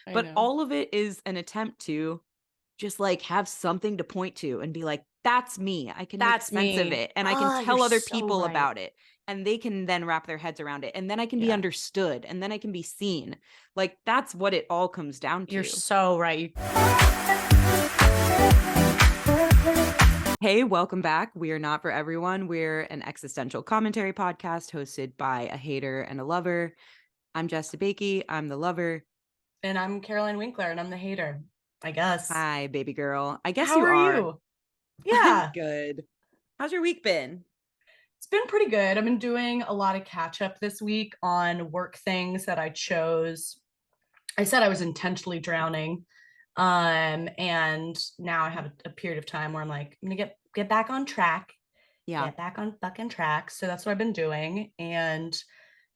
I But know. all of it is an attempt to just like have something to point to and be like, that's me. I can make That's sense of me. it and I can Oh, you're tell other so people right. about it and they can then wrap their heads around it. And then I can be Yeah, understood and then I can be seen. Like that's what it all comes down you're to. so right. Hey, welcome back. We are not for everyone. We're an existential commentary podcast hosted by a hater and a lover. I'm Jess. I'm the lover. And I'm Caroline Winkler, and I'm the hater, I guess. Hi, baby girl. I guess How you are are. you? I'm Yeah, good. How's your week been? it's been pretty good. I've been doing a lot of catch up this week on work things that I chose. I said I was intentionally drowning. And now I have a period of time where I'm like, I'm gonna get back on track, Yeah. get back on fucking track. So that's what I've been doing. And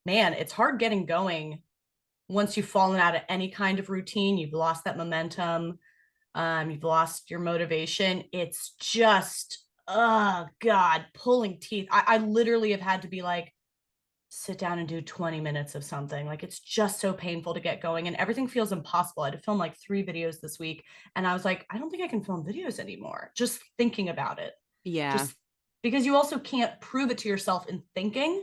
man, it's hard getting going once you've fallen out of any kind of routine, you've lost that momentum, you've lost your motivation. It's just, oh God, pulling teeth. I literally have had to be like, sit down and do 20 minutes of something. Like it's just so painful to get going and everything feels impossible. I had to film like 3 videos this week. And I was like, I don't think I can film videos anymore. Just thinking about it. Yeah. Just because you also can't prove it to yourself in thinking.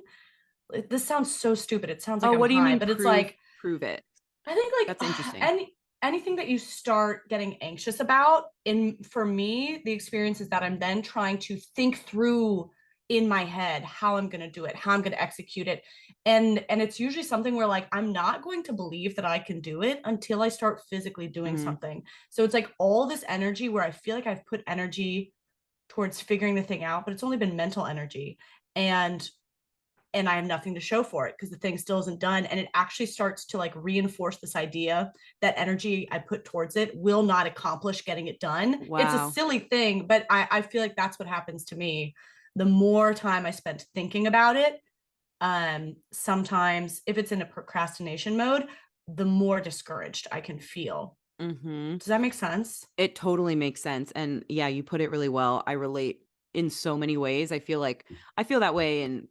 This sounds so stupid. It sounds like Oh, I'm what do you high, mean but it's prove like prove it? I think like That's interesting. anything that you start getting anxious about, in for me, the experience is that I'm then trying to think through in my head how I'm going to do it, how I'm going to execute it. And it's usually something where like I'm not going to believe that I can do it until I start physically doing Mhm. something. So it's like all this energy where I feel like I've put energy towards figuring the thing out, but it's only been mental energy. And I have nothing to show for it because the thing still isn't done. And it actually starts to like reinforce this idea that energy I put towards it will not accomplish getting it done. It's a Wow. silly thing, but I feel like that's what happens to me. The more time I spent thinking about it, sometimes if it's in a procrastination mode, the more discouraged I can feel. Mhm. Does that make sense? It totally makes sense, and yeah, you put it really well. I relate in so many ways. I feel that way in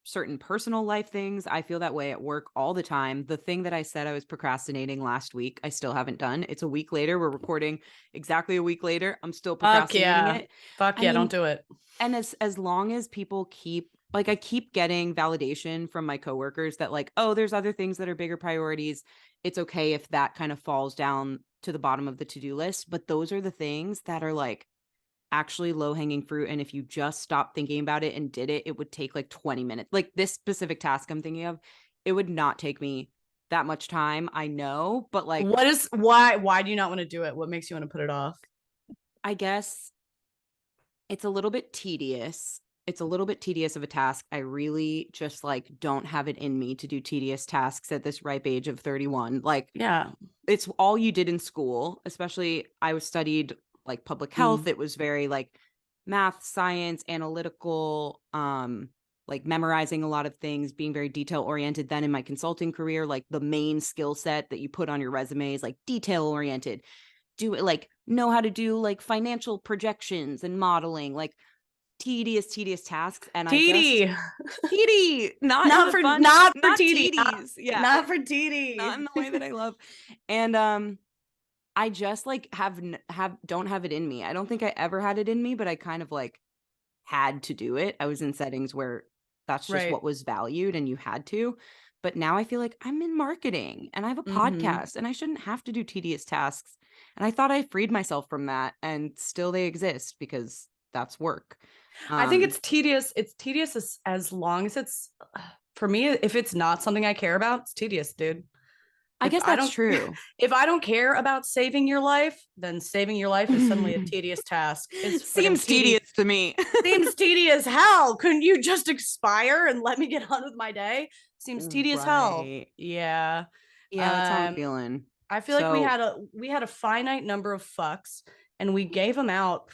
certain personal life things. I feel that way at work all the time. The thing that I said I was procrastinating last week, I still haven't done. It's a week later. We're recording exactly a week later. I'm still Fuck procrastinating yeah. it. Fuck I yeah. Don't mean, do it. and as long as people keep like I keep getting validation from my coworkers that like, oh, there's other things that are bigger priorities. It's okay if that kind of falls down to the bottom of the to-do list, but those are the things that are like actually low-hanging fruit, and if you just stopped thinking about it and did it, it would take like 20 minutes. Like this specific task I'm thinking of, it would not take me that much time, I know, but like Why do you not want to do it? What makes you want to put it off? I guess it's a little bit tedious. It's a little bit tedious of a task. I really just like don't have it in me to do tedious tasks at this ripe age of 31. Like Yeah. it's all you did in school, especially I was studied like public health. Mm. It was very like math, science, analytical, like memorizing a lot of things, being very detail oriented. Then in my consulting career, like the main skill set that you put on your resume is like detail oriented. Do it like know how to do like financial projections and modeling, like tedious tasks. And I just TD. not in Not the for fun, not for not TD. Not, tedies. Yeah. not for Not TD. in the way that I love. And I just like have don't have it in me. I don't think I ever had it in me, but I kind of like had to do it. I was in settings where that's just Right. what was valued and you had to. But now I feel like I'm in marketing and I have a Hmm. podcast and I shouldn't have to do tedious tasks. And I thought I freed myself from that and still they exist because that's work. I think Um it's tedious. It's tedious as long as it's for me. If it's not something I care about, it's tedious, dude. I If guess I that's don't, true. if I don't care about saving your life, then saving your life is suddenly a tedious task. It's fucking Seems tedious to me. seems tedious hell. Couldn't you just expire and let me get on with my day? Seems tedious hell. Right. Yeah. Yeah, that's how I'm Um, feeling. I feel like So, we had a finite number of fucks and we gave them out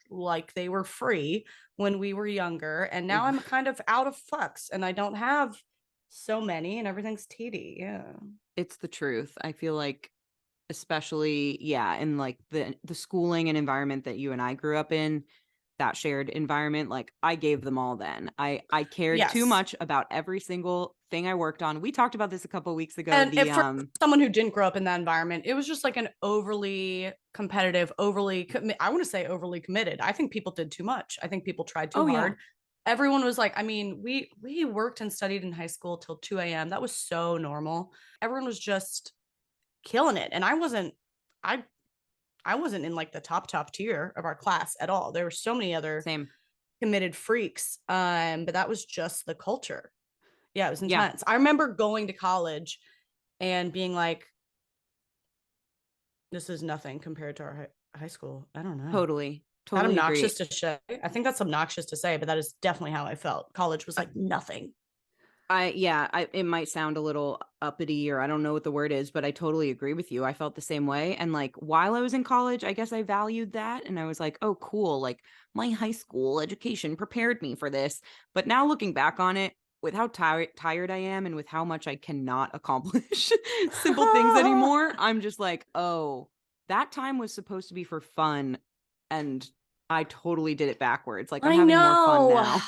like they were free when we were younger. And now I'm kind of out of fucks and I don't have so many and everything's tedious. Yeah. it's the truth. I feel like especially, yeah, in like the schooling and environment that you and I grew up in, that shared environment, like I gave them all then. I cared too Yes. much about every single thing I worked on. We talked about this a couple weeks ago. And The if for someone who didn't grow up in that environment, it was just like an overly competitive, I want to say overly committed. I think people did too much. I think people tried too oh yeah, hard. Everyone was like, I mean, we worked and studied in high school till 2 a.m. That was so normal. Everyone was just killing it. And I I wasn't in like the top tier of our class at all. There were so many other same. committed freaks. But that was just the culture. Yeah, it was Yeah, intense. I remember going to college and being like, this is nothing compared to our high school. I don't know. totally. That Totally obnoxious agree. to say. I think that's obnoxious to say, but that is definitely how I felt. College was like nothing. It might sound a little uppity or I don't know what the word is, but I totally agree with you. I felt the same way. And like while I was in college, I guess I valued that. And I was like, oh, cool. Like my high school education prepared me for this. But now looking back on it, with how tired I am and with how much I cannot accomplish simple things anymore, I'm just like, oh, that time was supposed to be for fun. And I totally did it backwards. Like I'm I having more fun know.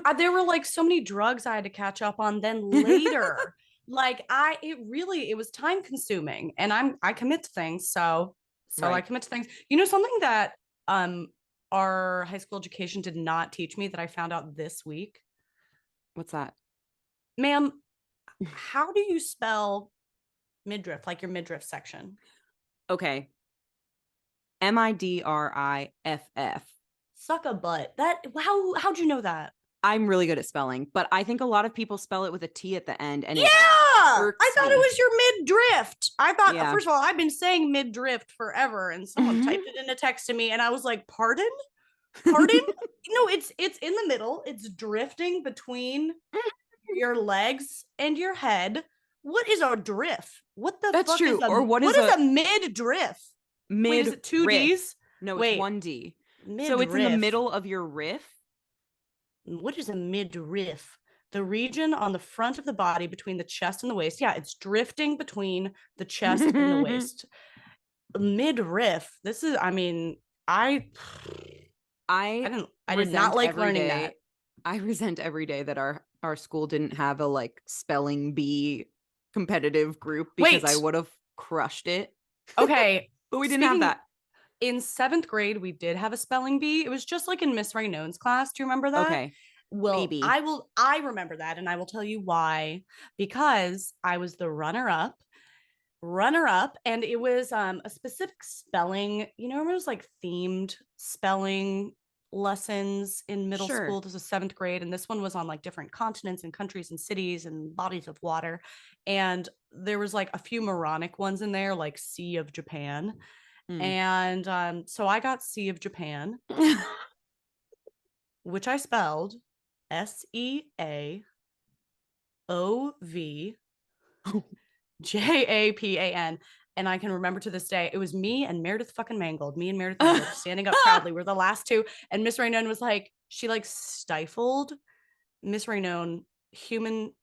now. There were like so many drugs I had to catch up on then later. Like it was time consuming and I commit to things. So I Right. commit to things. You know, something that um our high school education did not teach me that I found out this week. What's that? Ma'am, how do you spell midriff, like your midriff section? Okay. Midriff. Suck a butt. That how'd you know that? I'm really good at spelling, but I think a lot of people spell it with a T at the end and Yeah, it I irks thought it me. was your mid drift. I thought, Yeah. first of all, I've been saying mid drift forever, and someone typed it in a text to me, and I was like, "Pardon, pardon." No, it's in the middle. It's drifting between your legs and your head. What is a drift? What the That's fuck is true. Or what what is is a a mid drift? Wait, is mid it two riff? D's? No, it's Wait, 1D. So it's in the midriff. middle of your riff. What is a midriff? The region on the front of the body between the chest and the waist. Yeah, it's drifting between the chest and the waist. Midriff. This is, I mean, I I did not resent like every learning that. day. I resent every day that our school didn't have a like spelling bee competitive group because I Wait. would have crushed it. Okay. But we didn't have Speaking that. in seventh grade, we did have a spelling bee. It was just like in Miss Raynone's class. Do you remember that? Okay. Well, Maybe. I remember that and I will tell you why. Because I was the runner up and it was a specific spelling, you know, it was like themed spelling lessons in middle Sure. school. This was seventh grade and this one was on like different continents and countries and cities and bodies of water, and there was like a few moronic ones in there like Sea of Japan, Hmm. and so I got Sea of Japan, which I spelled SEAOVJAPAN. And I can remember to this day, it was me and Meredith fucking Mangold, me and Meredith Mangold standing up proudly. We're the last two. And Miss Raynone was like, she like stifled Miss Raynone, human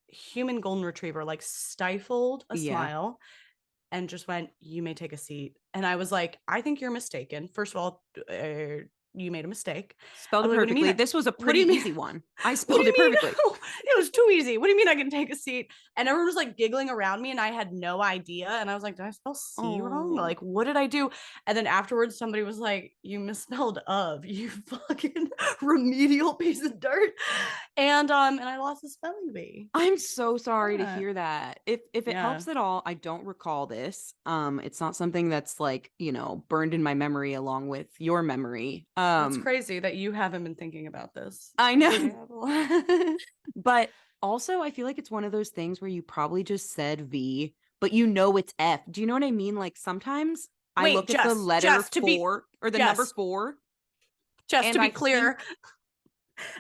golden retriever, like stifled a Yeah. smile and just went, "You may take a seat." And I was like, "I think you're mistaken. First of all, you made a mistake." Spelled I it was like, "What do you perfectly. mean? This was a What do pretty you mean? easy one. I What do spelled you it mean? perfectly. It was too easy. What do you mean I can take a seat?" And everyone was like giggling around me, and I had no idea. And I was like, "Did I spell C wrong? Oh. Like, what did I do?" And then afterwards, somebody was like, "You misspelled of, you fucking remedial piece of dirt." And I lost the spelling bee. I'm so sorry to Yeah. hear that. If it Yeah. helps at all, I don't recall this. It's not something that's like, burned in my memory along with your memory. That's crazy that you haven't been thinking about this. I I know. have. But also I feel like it's one of those things where you probably just said V, but you know it's F. Do you know what I mean? Like sometimes I Wait, look at the Jess, letter Jess, to be 4 or the number Jess, 4 Jess, to and be I think clear,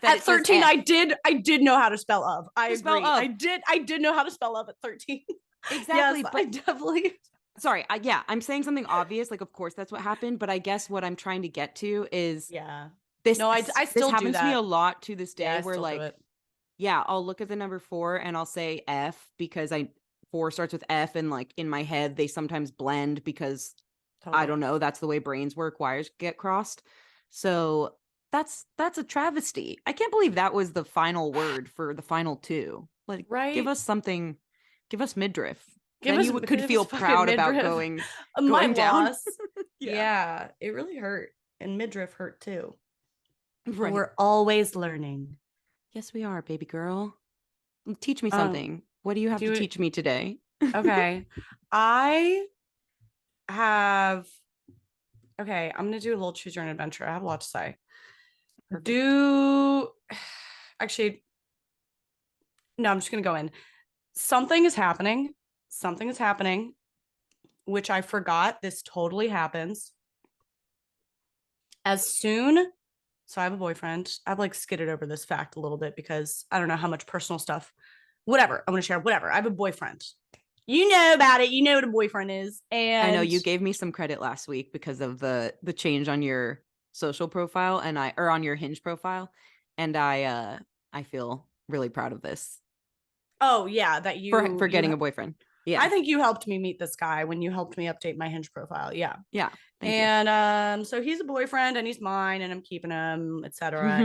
that at it says 13, F. I did know how to spell of. I To spell agree. of. I did know how to spell of at 13. Yes, Exactly, I but definitely. sorry, yeah, I'm saying something obvious, like of course that's what happened, but I guess what I'm trying to get to is Yeah. this No, I this still do happens to me a that. lot to this Yeah, day I where still do like, it. yeah, I'll look at the number 4 and I'll say F because I 4 starts with F and like in my head they sometimes blend because I Totally. don't know, that's the way brains work, wires get crossed. So that's a travesty. I can't believe that was the final word for the final two. Like, give Right? us something, give us midriff. Give Then us you could give us feel fucking proud about midriff. My going down. loss. Yeah. Yeah, it really hurt. And midriff hurt too. But Right. we're always learning. Yes, we are, baby girl. Teach me Um, something. What do you have to do it. teach me today? Okay. I have okay, I'm gonna do a little choose your own adventure. I have a lot to say. Perfect. Do actually no, I'm just gonna go in. Something is happening. Something is happening, which I forgot. This totally happens. As soon so I have a boyfriend. I've like skidded over this fact a little bit because I don't know how much personal stuff. Whatever. I'm gonna share whatever. I have a boyfriend. You know about it. You know what a boyfriend is. I know And you gave me some credit last week because of the change on your social profile and or on your Hinge profile, and I feel really proud of this oh yeah, that for you getting a boyfriend. I Yeah. think you helped me meet this guy when you helped me update my Hinge profile. Yeah. Yeah. Thank you. And so he's a boyfriend and he's mine and I'm keeping him, etc.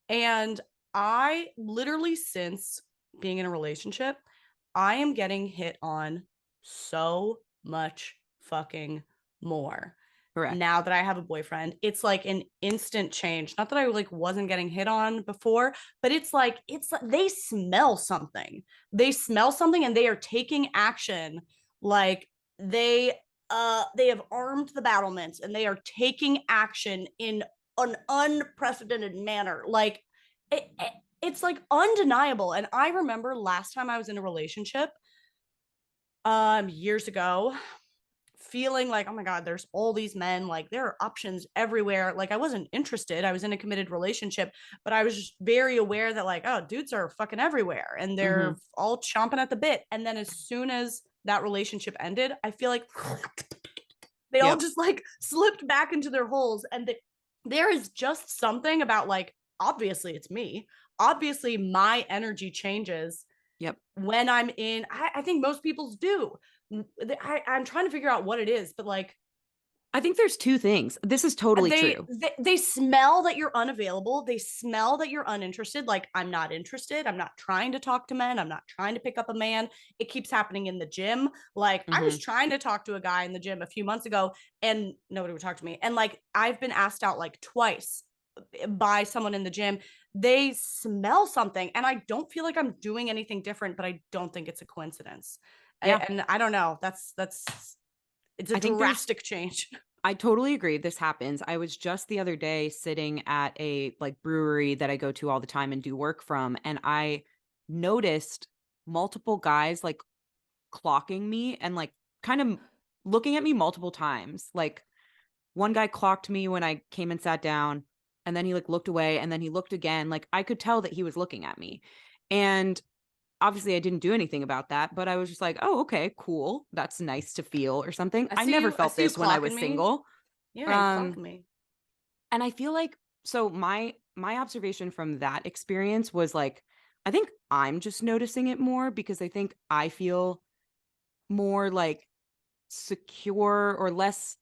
And I literally since being in a relationship, I am getting hit on so much fucking more. Correct. Now that I have a boyfriend, it's like an instant change. Not that I like wasn't getting hit on before, but it's like they smell something. They smell something and they are taking action like they have armed the battlements and they are taking action in an unprecedented manner. Like it's like undeniable. And I remember last time I was in a relationship years ago feeling like, oh my God, there's all these men, like there are options everywhere. Like I wasn't interested. I was in a committed relationship, but I was just very aware that like, oh, dudes are fucking everywhere and they're Hmm. all chomping at the bit. And then as soon as that relationship ended, I feel like they all Yep. just like slipped back into their holes. And there is just something about like, obviously it's me. Obviously my energy changes Yep. when I'm in, I think most people's do. I'm trying to figure out what it is, but like I think there's two things. This is totally they, true. they they smell that you're unavailable. They smell that you're uninterested. Like I'm not interested. I'm not trying to talk to men. I'm not trying to pick up a man. It keeps happening in the gym. Like I was Hmm. trying to talk to a guy in the gym a few months ago, and nobody would talk to me. And like I've been asked out like twice by someone in the gym. They smell something, and I don't feel like I'm doing anything different, but I don't think it's a coincidence. Yeah. And I don't know. That's it's a I think there's drastic change. I totally agree. This happens. I was just the other day sitting at a like brewery that I go to all the time and do work from, and I noticed multiple guys like clocking me and like kind of looking at me multiple times. Like one guy clocked me when I came and sat down, and then he like looked away and then he looked again. Like I could tell that he was looking at me. And obviously I didn't do anything about that, but I was just like, "Oh, okay, cool. That's nice to feel," or something. I never I felt see you this when I clocking was me. single. Yeah, you clocking Um me. and I feel like so my observation from that experience was like I think I'm just noticing it more because I think I feel more like secure or less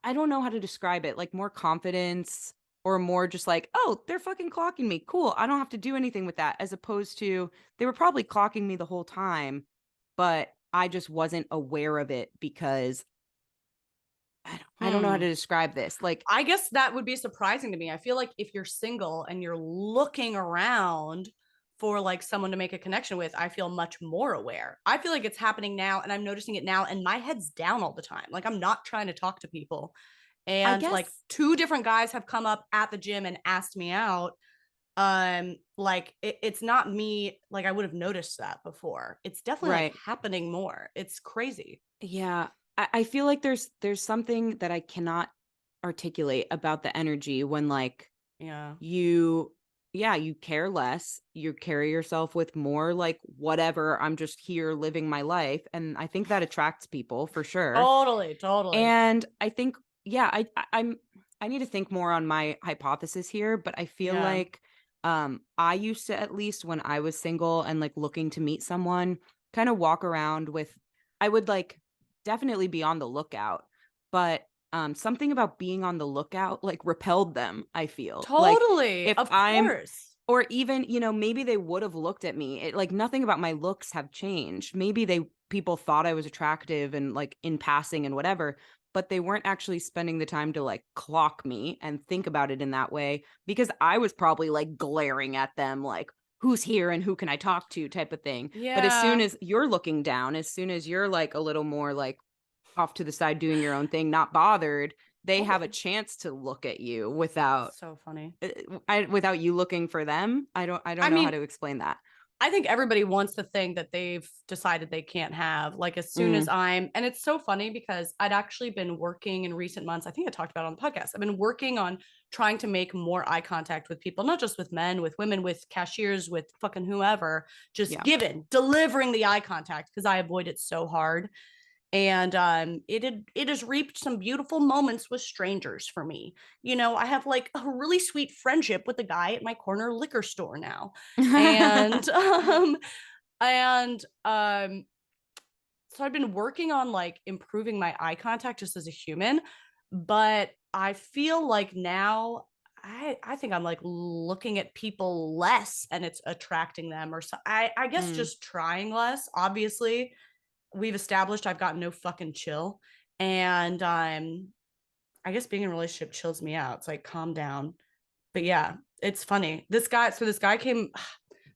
I don't know how to describe it, like more confidence or more just like, "Oh, they're fucking clocking me. Cool. I don't have to do anything with that." As opposed to they were probably clocking me the whole time, but I just wasn't aware of it because I don't know how Hmm. to describe this. Like, I guess that would be surprising to me. I feel like if you're single and you're looking around for like someone to make a connection with, I feel much more aware. I feel like it's happening now and I'm noticing it now and my head's down all the time. Like I'm not trying to talk to people. I And like guess two different guys have come up at the gym and asked me out. Like it's not me, like I would have noticed that before. It's definitely like right. happening more. It's crazy. Yeah. I feel like there's something that I cannot articulate about the energy when like Yeah. you yeah, you care less, you carry yourself with more like whatever, I'm just here living my life, and I think that attracts people for sure. Totally, totally. And I think yeah, I need to think more on my hypothesis here, but I feel Yeah. like I used to at least when I was single and like looking to meet someone, kind of walk around with I would like definitely be on the lookout, but something about being on the lookout like repelled them, I feel. Like Totally. if Of I'm course. or even, maybe they would have looked at me. Like nothing about my looks have changed. Maybe people thought I was attractive and like in passing and whatever, but they weren't actually spending the time to like clock me and think about it in that way because I was probably like glaring at them like who's here and who can I talk to type of thing. But as soon Yeah. as you're looking down, as soon as you're like a little more like off to the side doing your own thing, not bothered, they have a Totally. chance to look at you without So funny. without you looking for them. I I don't know how mean, to explain that. I think everybody wants the thing that they've decided they can't have. Like as soon as Mm, and it's so funny because I'd actually been working in recent months. I think I talked about it on the podcast. I've been working on trying to make more eye contact with people, not just with men, with women, with cashiers, with fucking whoever, just yeah. delivering the eye contact because I avoid it so hard. And it has reaped some beautiful moments with strangers for me. I have like a really sweet friendship with the guy at my corner liquor store now. And and so I've been working on like improving my eye contact just as a human, but I feel like now I think I'm like looking at people less and it's attracting them, or so I guess Mm. just trying less. Obviously, we've established I've got no fucking chill. And I guess being in a relationship chills me out. It's like calm down. But yeah, it's funny. This guy came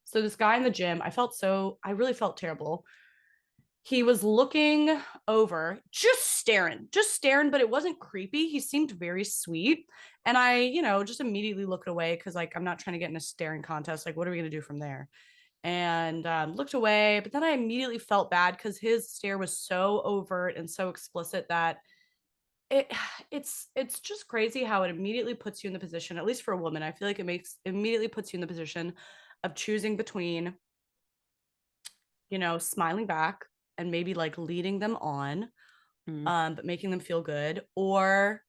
so this guy in the gym, I really felt terrible. He was looking over, just staring, but it wasn't creepy. He seemed very sweet. And I, just immediately looked away because like I'm not trying to get in a staring contest. Like, what are we gonna do from there? And looked away. But then I immediately felt bad because his stare was so overt and so explicit that it it's just crazy how it immediately puts you in the position, at least for a woman. I feel like it immediately puts you in the position of choosing between, smiling back and maybe like leading them on, Mm. but making them feel good, or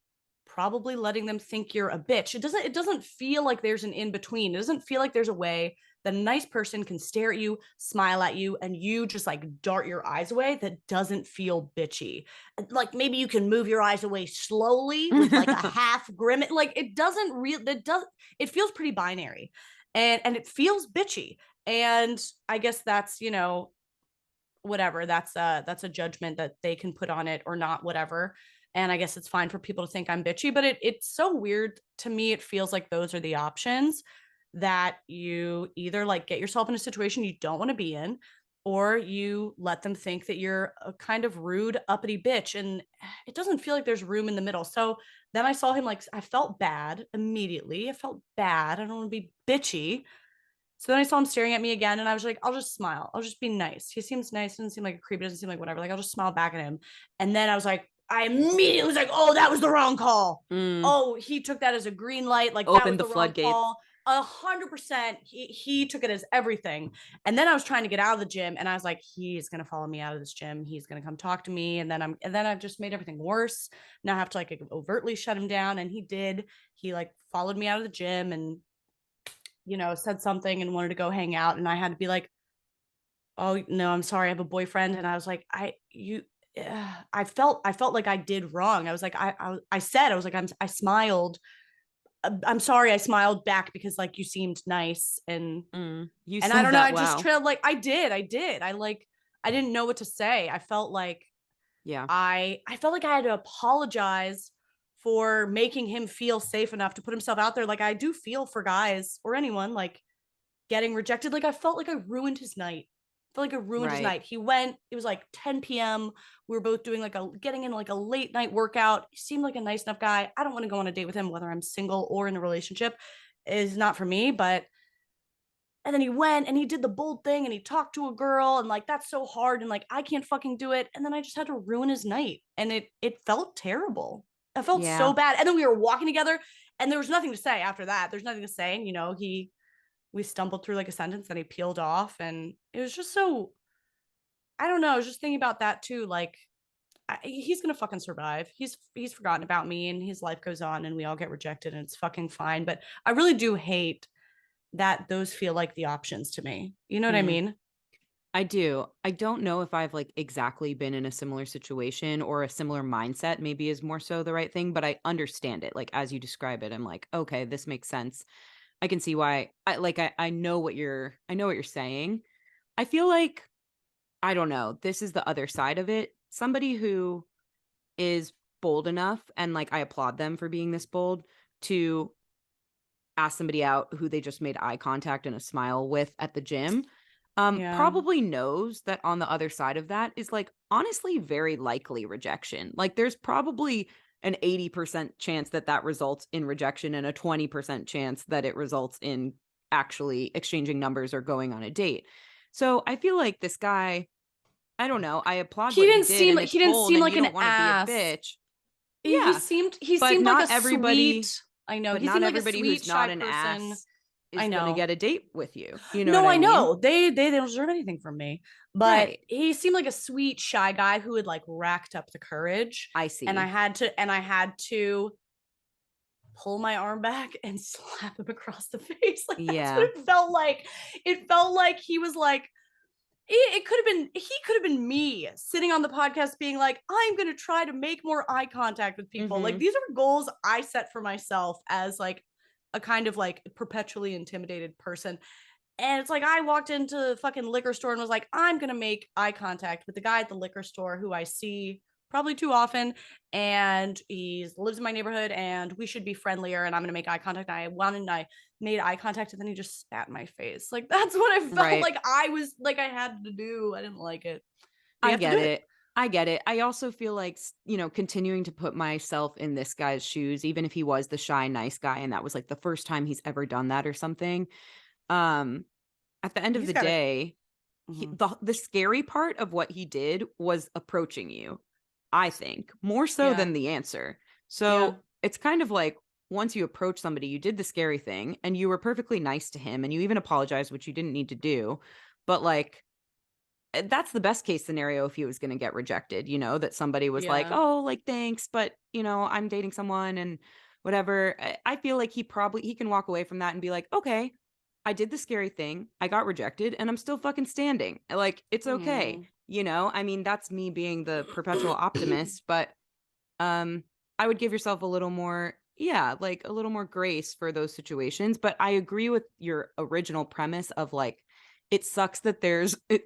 probably letting them think you're a bitch. It doesn't feel like there's an in between. It doesn't feel like there's a way that a nice person can stare at you, smile at you, and you just like dart your eyes away that doesn't feel bitchy. Like maybe you can move your eyes away slowly with like a half grimace. Like it feels pretty binary. And it feels bitchy. And I guess that's, whatever, that's a judgment that they can put on it or not, whatever. And I guess it's fine for people to think I'm bitchy, but it's so weird to me. It feels like those are the options, that you either like get yourself in a situation you don't want to be in, or you let them think that you're a kind of rude uppity bitch, and it doesn't feel like there's room in the middle. So then I saw him, like I felt bad immediately. I felt bad. I don't want to be bitchy. So then I saw him staring at me again, and I was like, I'll just smile. I'll just be nice. He seems nice. Doesn't seem like a creep. Doesn't seem like whatever. Like, I'll just smile back at him. And then I immediately was like, oh, that was the wrong call. Mm. Oh, he took that as a green light. Like, that was Opened the the wrong floodgates. call. 100%. He took it as everything. And then I was trying to get out of the gym, and I was like, he's gonna follow me out of this gym. He's gonna come talk to me. And then I've just made everything worse. Now I have to like overtly shut him down. And he did. He like followed me out of the gym and said something and wanted to go hang out. And I had to be like, oh no, I'm sorry, I have a boyfriend. And I was like, I felt like I did wrong. I was like, I said, I was like, I smiled. I'm sorry. I smiled back because like you seemed nice. And, Mm. You and I said don't know. that. I just Wow. trailed. Like I did. I didn't know what to say. I felt like Yeah. I felt like I had to apologize for making him feel safe enough to put himself out there. Like I do feel for guys or anyone like getting rejected. Like I felt like I ruined his night. I felt like I ruined his Right. night. He went, it was like 10 p.m. We were both doing like getting in like a late night workout. He seemed like a nice enough guy. I don't want to go on a date with him, whether I'm single or in a relationship, is not for me. But and then he went and he did the bold thing and he talked to a girl, and like that's so hard, and like I can't fucking do it. And then I just had to ruin his night. And it felt terrible. It felt so Yeah. bad. And then we were walking together and there was nothing to say after that. There's nothing to say. And we stumbled through like a sentence, then he peeled off, and it was just so, I don't know. I was just thinking about that too. Like he's gonna fucking survive. He's forgotten about me, and his life goes on, and we all get rejected, and it's fucking fine. But I really do hate that those feel like the options to me. You know what I Mm. mean? I do. I don't know if I've like exactly been in a similar situation or a similar mindset, maybe is more so the right thing, but I understand it. Like as you describe it, I'm like, okay, this makes sense. I can see why I know I know what you're saying. I feel like I don't know, this is the other side of it. Somebody who is bold enough, and like I applaud them for being this bold, to ask somebody out who they just made eye contact and a smile with at the gym, Yeah. probably knows that on the other side of that is like honestly very likely rejection. Like there's probably an 80% chance that that results in rejection and a 20% chance that it results in actually exchanging numbers or going on a date. So I feel like this guy, I don't know, I applaud what he did and it's He didn't bold seem and you like an don't want to be a ass. bitch. He Yeah, seemed he but seemed like a not everybody sweet I know, but he not seemed like a everybody sweet, who's not shy an person. ass I is gonna know. get a date with you. You know what No, I I mean? know. They don't deserve anything from me. But Right. he seemed like a sweet, shy guy who had like racked up the courage. I And see. I had to pull my arm back and slap him across the face. Like that's what Yeah. it felt like. It felt like he was like, it could have been he could have been me sitting on the podcast being like, I'm gonna try to make more eye contact with people. Like Mhm. these are goals I set for myself as like a kind of like perpetually intimidated person. And it's like I walked into the fucking liquor store and was like, I'm gonna make eye contact with the guy at the liquor store who I see probably too often, and he lives in my neighborhood, and we should be friendlier. And I'm gonna make eye contact. And I wanted, and I made eye contact, and then he just spat in my face. Like that's what I felt Right. like I was like I had to do. I didn't like it, but you I have to get do it. it. I get it. I also feel like, continuing to put myself in this guy's shoes, even if he was the shy, nice guy and that was like the first time he's ever done that or something. Um, at the end of He's the got it. day, Mhm. the scary part of what he did was approaching you, I think, more so Yeah, than the answer. yeah. So it's kind of like once you approach somebody, you did the scary thing and you were perfectly nice to him and you even apologized, which you didn't need to do. But like, that's the best case scenario if he was gonna get rejected, that somebody was like, Yeah. "Oh, like, thanks, but, I'm dating someone and whatever." I feel like he can walk away from that and be like, "Okay, I did the scary thing, I got rejected, and I'm still fucking standing. Like, it's okay." Hmm. I mean, that's me being the perpetual optimist, but, um, I would give yourself a little more yeah, like, a little more grace for those situations, but I agree with your original premise of, like, it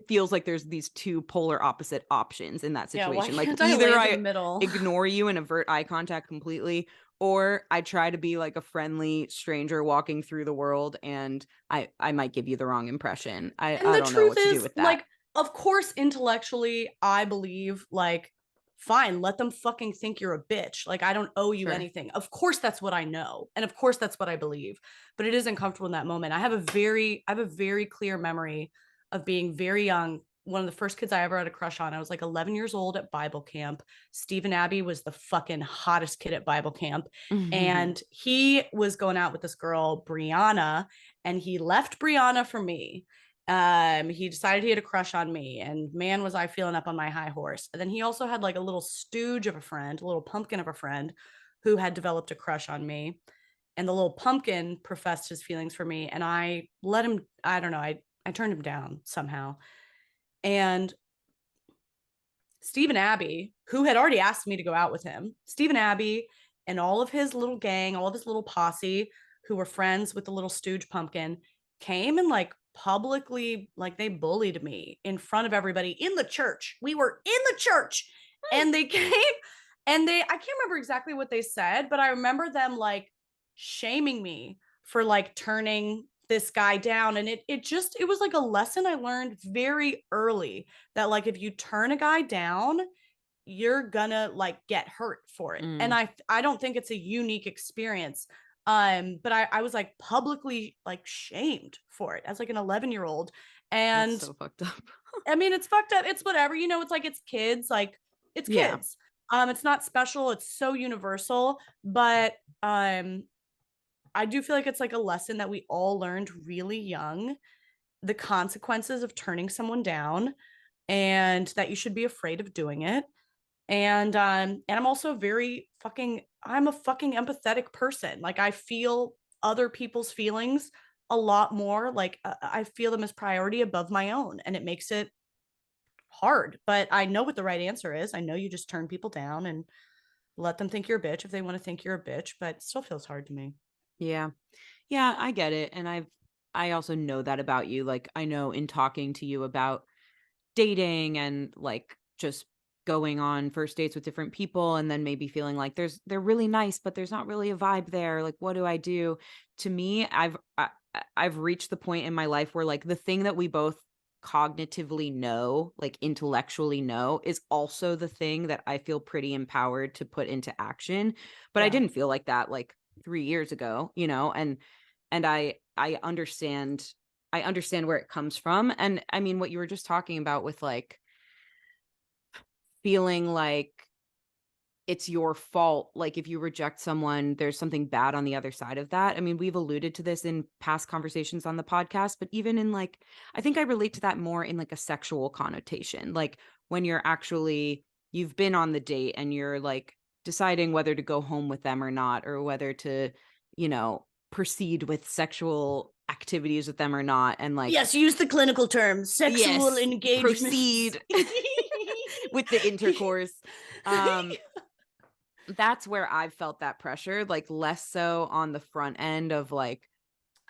feels like there's these 2 polar opposite options in that Yeah, why situation. Like, can't I either land in the I middle? ignore you and avert eye contact completely, or I try to be like a friendly stranger walking through the world, and I might give you the wrong impression. I And I the don't know truth what to do is, with that. like, of course, intellectually, I believe, like, fine, let them fucking think you're a bitch. Like, I don't owe you Sure. anything. Of course, that's what I know. And of course, that's what I believe. But it is uncomfortable in that moment. I have a very clear memory of being very young. One of the first kids I ever had a crush on. I was like 11 years old at Bible camp. Stephen Abbey was the fucking hottest kid at Bible camp. And he was going out with this girl, Brianna, and he left Brianna for me. He decided he had a crush on me, and man, was I feeling up on my high horse. And then he also had like a little stooge of a friend, a little pumpkin of a friend who had developed a crush on me. And the little pumpkin professed his feelings for me, and I let him, I don't know, I turned him down somehow. And Stephen Abbey, who had already asked me to go out with him, Stephen Abbey and all of his little gang, all of his little posse who were friends with the little stooge pumpkin came and like publicly, like they bullied me in front of everybody in the church. We were in the church and they came and I can't remember exactly what they said, but I remember them like shaming me for like turning this guy down. And it was like a lesson I learned very early that like if you turn a guy down, you're gonna like get hurt for it. And Mm, I don't think it's a unique experience. But I was like publicly like shamed for it as like an 11-year-old. that's And so fucked up. I mean it's fucked up. It's whatever, it's like it's kids, like it's Yeah. kids. It's not special, it's so universal, but I do feel like it's like a lesson that we all learned really young, the consequences of turning someone down, and that you should be afraid of doing it. And I'm also I'm a fucking empathetic person. Like I feel other people's feelings a lot more. Like I feel them as priority above my own, and it makes it hard, but I know what the right answer is. I know you just turn people down and let them think you're a bitch if they want to think you're a bitch, but it still feels hard to me. Yeah. Yeah, I get it. And I also know that about you. Like, I know in talking to you about dating and like just going on first dates with different people and then maybe feeling like they're really nice but there's not really a vibe there, like what do I do? To me, I've reached the point in my life where like the thing that we both cognitively know, like intellectually know, is also the thing that I feel pretty empowered to put into action. But I Yeah. didn't feel like that like 3 years ago, and I understand where it comes from. And I mean, what you were just talking about with like feeling like it's your fault. Like if you reject someone, there's something bad on the other side of that. I mean, we've alluded to this in past conversations on the podcast, but even in like, I think I relate to that more in like a sexual connotation. Like when you've been on the date and you're like deciding whether to go home with them or not, or whether to, proceed with sexual activities with them or not. And like, Yes, use the clinical term, sexual yes, engagements. proceed with the intercourse. Um, that's where I've felt that pressure, like less so on the front end of like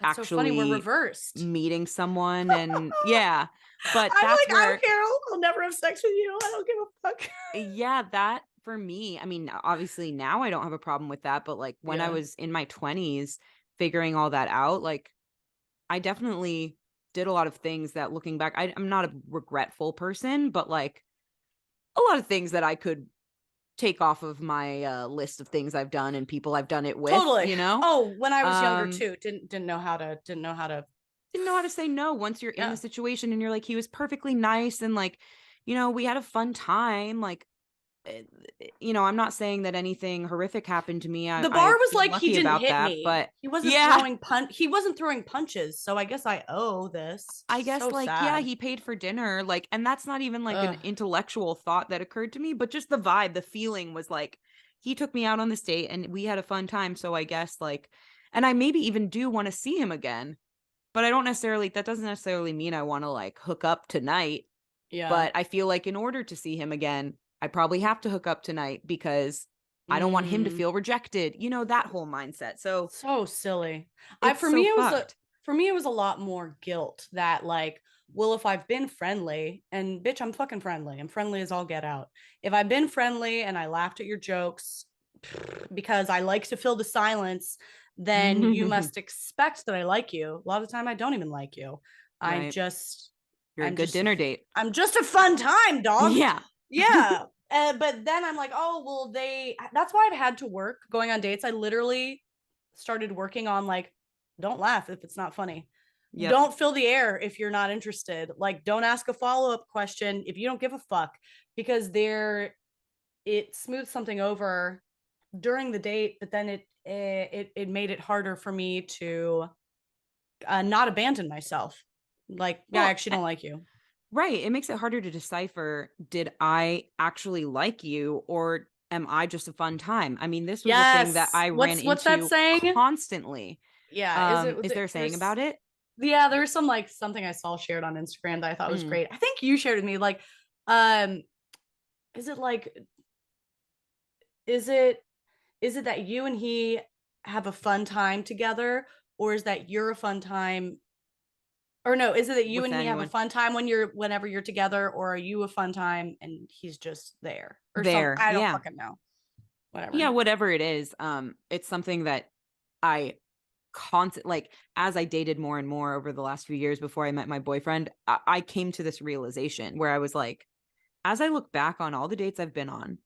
That's so funny. We're actually reversed. meeting someone and yeah, but I'm that's like, I don't where care. I'll never have sex with you. I don't give a fuck. yeah, that for me, I mean, obviously now I don't have a problem with that, but like when I Yeah. was in my 20s figuring all that out, like I definitely did a lot of things that looking back, I'm not a regretful person, but like a lot of things that I could take off of my, list of things I've done and people I've done it with, Totally. you know? Oh, when I was younger Um, too, didn't know how to. didn't know how to say no once you're in the Yeah. situation and you're like, he was perfectly nice and like, we had a fun time. Like, eh, I'm not saying that anything horrific happened to me. The I bar was feel like he lucky didn't about hit that, me. but He wasn't yeah, throwing punches, so I guess I owe this. I guess So like, yeah, sad. he paid for dinner. Like, and that's not even like an Ugh. intellectual thought that occurred to me, but just the vibe, the feeling was like, he took me out on this date and we had a fun time. So I guess like, and I maybe even do want to see him again. But that doesn't necessarily mean I wanna, like, hook up tonight, Yeah. but I feel like in order to see him again, I probably have to hook up tonight because I don't want him to Mm. feel rejected, that whole mindset, so So silly. I it's for so me it was a fucked. for me it was a lot more guilt that like, well, if I've been friendly, and bitch, I'm fucking friendly. I'm friendly as all get out. If I've been friendly and I laughed at your jokes because I like to fill the silence, then you must expect that I like you. A lot of the time I don't even like you. I Right. just You're a I'm good just dinner date. I'm just a fun time, dog. Yeah. Yeah. But then I'm like, oh, well, that's why I've had to work going on dates. I literally started working on like, don't laugh if it's not funny. Yep. Don't fill the air if you're not interested. Like, don't ask a follow up question if you don't give a fuck, because it smooths something over during the date, but then it made it harder for me to not abandon myself. Like, yeah, I Well, actually don't like you. right, it makes it harder to decipher, did I actually like you or am I just a fun time? I mean, this was a thing that Yes. I ran What's that into saying? constantly. Yeah. Is it Is there a saying there's about it? yeah, there's some like something I saw shared on Instagram that I thought was Mm. great. I think you shared with me like, um is it like, is it is it that you and he have a fun time together, or is that you're a fun time, or no, is it that you With and he have a anyone. fun time whenever you're together, or are you a fun time and he's just there or some, There, I don't yeah. fucking know. Yeah, Whatever. whatever it is, it's something that I constant like, as I dated more and more over the last few years before I met my boyfriend, I came to this realization where I was like, as I look back on all the dates I've been on,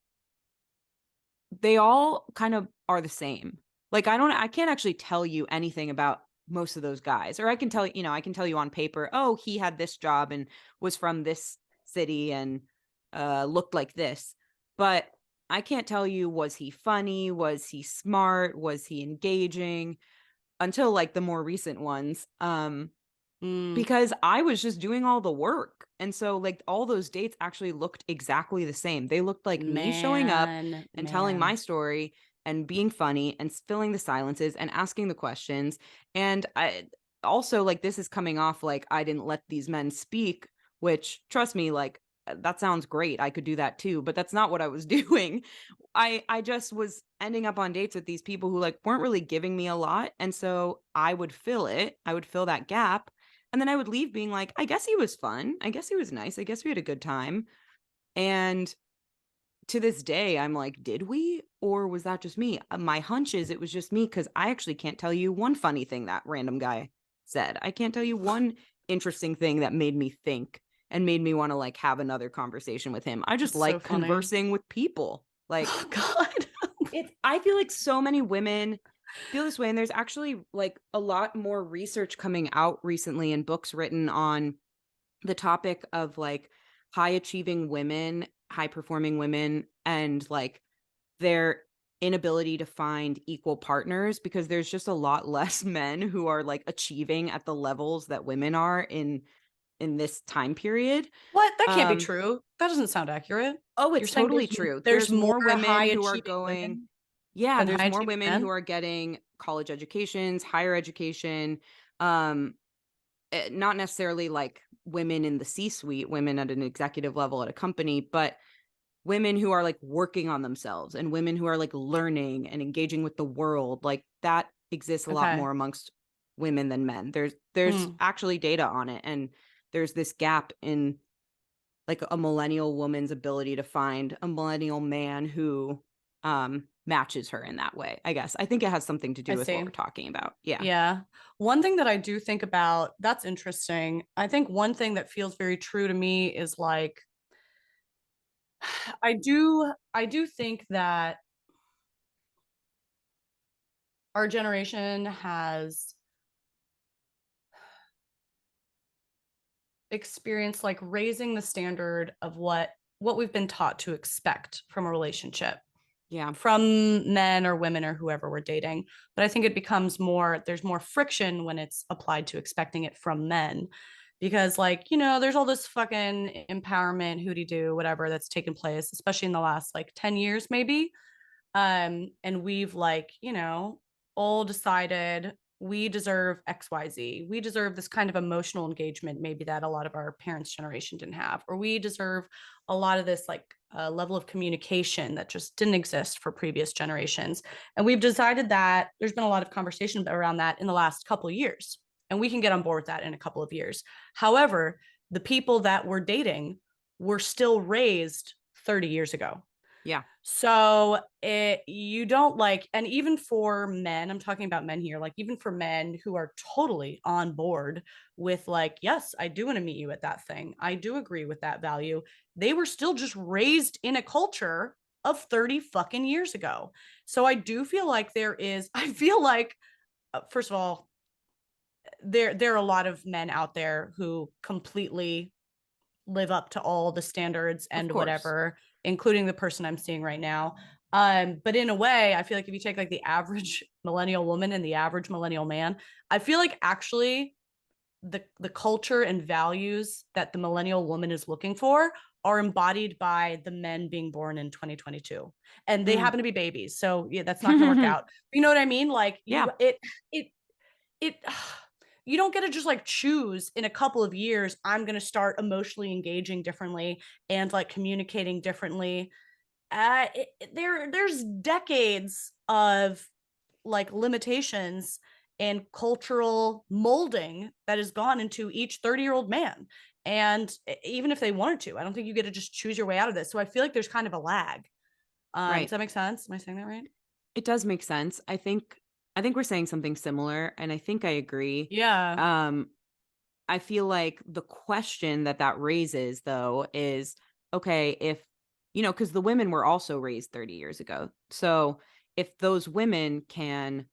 they all kind of are the same. Like, I can't actually tell you anything about most of those guys, or I can tell you on paper, "Oh, he had this job and was from this city and, looked like this." But I can't tell you, was he funny? Was he smart? Was he engaging? Until, like, the more recent ones, Mm, because I was just doing all the work, and so, like, all those dates actually looked exactly the same. They looked like me showing up and telling my man. story and being funny and filling the silences and asking the questions, and I also, like, this is coming off like I didn't let these men speak, which, trust me, like, that sounds great. I could do that too, but that's not what I was doing. I just was ending up on dates with these people who like weren't really giving me a lot, and so I would fill it. I would fill that gap, and then I would leave being like, I guess he was fun. I guess he was nice. I guess we had a good time. And to this day, I'm like, did we? Or was that just me? My hunch is it was just me because I actually can't tell you one funny thing that random guy said. I can't tell you one interesting thing that made me think and made me want to like have another conversation with him. I just It's so like funny. conversing with people. Like Oh God. I feel like so many women feel this way. And there's actually like a lot more research coming out recently and books written on the topic of like high achieving women, high performing women, and like their inability to find equal partners because there's just a lot less men who are like achieving at the levels that women are in this time period. What? That can't be Um true. That doesn't sound accurate. oh, You're it's saying totally true. there's There's more more high women who are achieving going women yeah, than there's high more achieving women who men? are getting college educations, higher education, um not necessarily like women in the C-suite, women at an executive level at a company, but women who are like working on themselves and women who are like learning and engaging with the world. Like that exists a lot Okay. more amongst women than men. There's Hmm. actually data on it, and there's this gap in like a millennial woman's ability to find a millennial man who matches her in that way. I guess I think it has something to I do with what see. we're talking about. Yeah. Yeah. One thing that I do think about that's interesting. I think one thing that feels very true to me is like I do think that our generation has experienced like raising the standard of what we've been taught to expect from a relationship Yeah. from men or women or whoever we're dating. But I think it becomes more, there's more friction when it's applied to expecting it from men. Because, like, there's all this fucking empowerment, hooty doo, whatever that's taken place, especially in the last like 10 years, maybe. And we've like, all decided we deserve XYZ. We deserve this kind of emotional engagement, maybe that a lot of our parents' generation didn't have, or we deserve a lot of this like level of communication that just didn't exist for previous generations. And we've decided that there's been a lot of conversation around that in the last couple of years. And we can get on board with that in a couple of years. However, the people that we're dating were still raised 30 years ago. Yeah. So you don't like, and even for men, I'm talking about men here, like even for men who are totally on board with like, yes, I do want to meet you at that thing. I do agree with that value. They were still just raised in a culture of 30 fucking years ago. So I do feel like I feel like, first of all, there are a lot of men out there who completely live up to all the standards Of and course. whatever, including the person I'm seeing right now. But in a way, I feel like if you take like the average millennial woman and the average millennial man, I feel like actually the culture and values that the millennial woman is looking for are embodied by the men being born in 2022, and they Mm. happen to be babies, so yeah, that's not going to work out. You know what I mean? Like Yeah. it it you don't get to just like choose in a couple of years I'm going to start emotionally engaging differently and like communicating differently. There's decades of like limitations and cultural molding that has gone into each 30-year-old man, and even if they wanted to, I don't think you get to just choose your way out of this. So I feel like there's kind of a lag. Does Right. that make sense? Am I saying that right? It does make sense. I think we're saying something similar, and I think I agree. Yeah. Um, I feel like the question that raises though is, okay, if because the women were also raised 30 years ago. So if those women can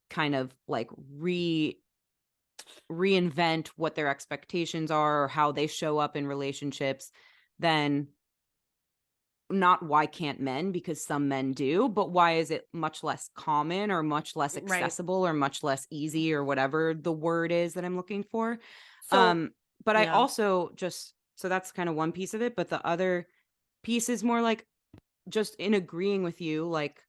kind of like reinvent what their expectations are or how they show up in relationships, then not why can't men, because some men do, but why is it much less common or much less Right. accessible or much less easy or whatever the word is that I'm looking for. So Um, but I yeah. also just so that's kind of one piece of it, but the other piece is more like just in agreeing with you, like,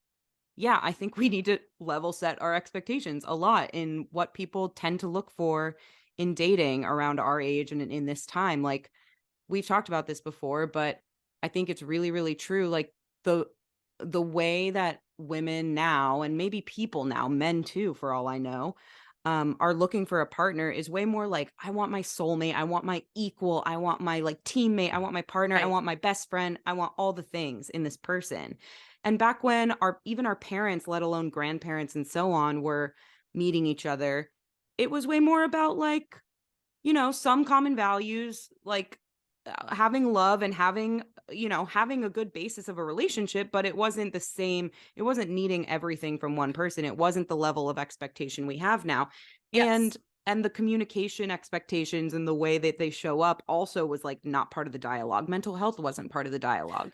yeah, I think we need to level set our expectations a lot in what people tend to look for in dating around our age and in this time. Like we've talked about this before, but I think it's really, really true. Like the the way that women now, and maybe people now, men too, for all I know, are looking for a partner is way more like, I want my soulmate, I want my equal, I want my like teammate, I want my partner, I Right. want my best friend, I want all the things in this person. And back when our even our parents, let alone grandparents and so on, were meeting each other, it was way more about like, some common values, like having love and having, having a good basis of a relationship, but it wasn't the same. It wasn't needing everything from one person. It wasn't the level of expectation we have now. And Yes. and the communication expectations and the way that they show up also was like not part of the dialogue. Mental health wasn't part of the dialogue.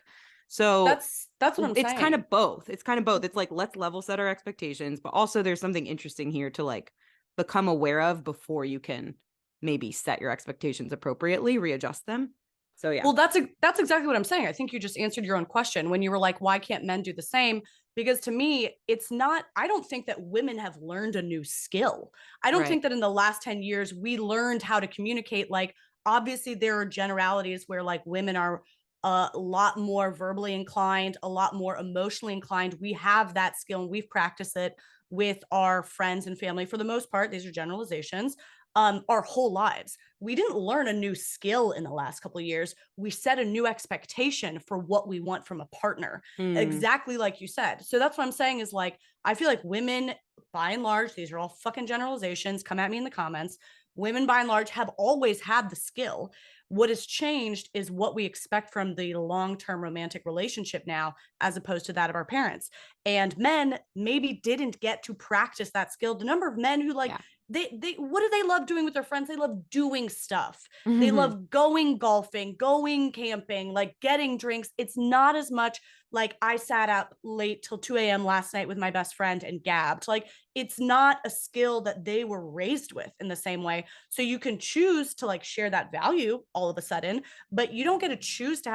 So That's what I'm it's kind saying. of both. It's kind of both. It's like, let's level set our expectations, but also there's something interesting here to like become aware of before you can maybe set your expectations appropriately, readjust them. So yeah. Well, that's exactly what I'm saying. I think you just answered your own question when you were like, why can't men do the same? Because to me, it's not, I don't think that women have learned a new skill. I don't Right. think that in the last 10 years we learned how to communicate. Like, obviously, there are generalities where like women are a lot more verbally inclined, a lot more emotionally inclined. We have that skill and we've practiced it with our friends and family for the most part. These are generalizations. Our whole lives. We didn't learn a new skill in the last couple of years. We set a new expectation for what we want from a partner, Mm, exactly like you said. So that's what I'm saying is like, I feel like women, by and large, these are all fucking generalizations. Come at me in the comments. Women, by and large, have always had the skill. What has changed is what we expect from the long term romantic relationship now, as opposed to that of our parents. And men maybe didn't get to practice that skill. The number of men who like yeah. they what do they love doing with their friends? They love doing stuff. They Mhm. love going golfing, going camping, like getting drinks. It's not as much like I sat up late till 2 a.m. last night with my best friend and gabbed. Like it's not a skill that they were raised with in the same way. So you can choose to like share that value all of a sudden, but you don't get to choose to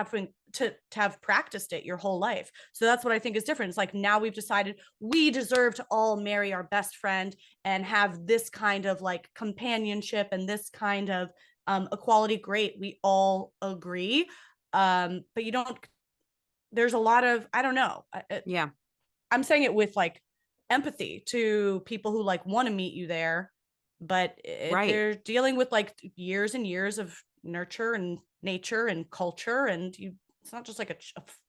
have practiced it your whole life. So that's what I think is different. It's like now we've decided we deserve to all marry our best friend and have this kind of like companionship and this kind of equality. Great, we all agree. But you don't, there's a lot of, I don't know. Yeah. I'm saying it with like empathy to people who like want to meet you there, but Right. they're dealing with like years and years of nurture and nature and culture. And you, it's not just like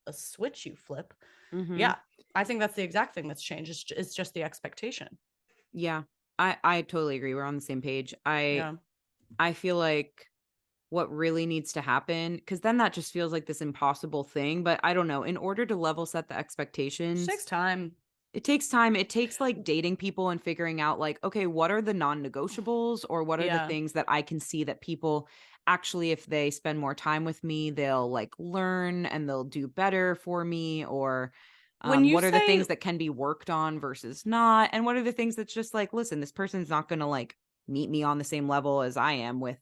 a switch you flip. Mhm. Yeah. I think that's the exact thing that's changed. It's just the expectation. Yeah. I totally agree. We're on the same page. Yeah. I feel like what really needs to happen, because then that just feels like this impossible thing, but I don't know, in order to level set the Just expectations, takes time. it takes time. It takes like dating people and figuring out like, okay, what are the non-negotiables, or what are the Yeah. things that I can see that people actually, if they spend more time with me, they'll like learn and they'll do better for me, or When you what are the say things that can be worked on versus not, and what are the things that's just like, listen, this person's not going to like meet me on the same level as I am with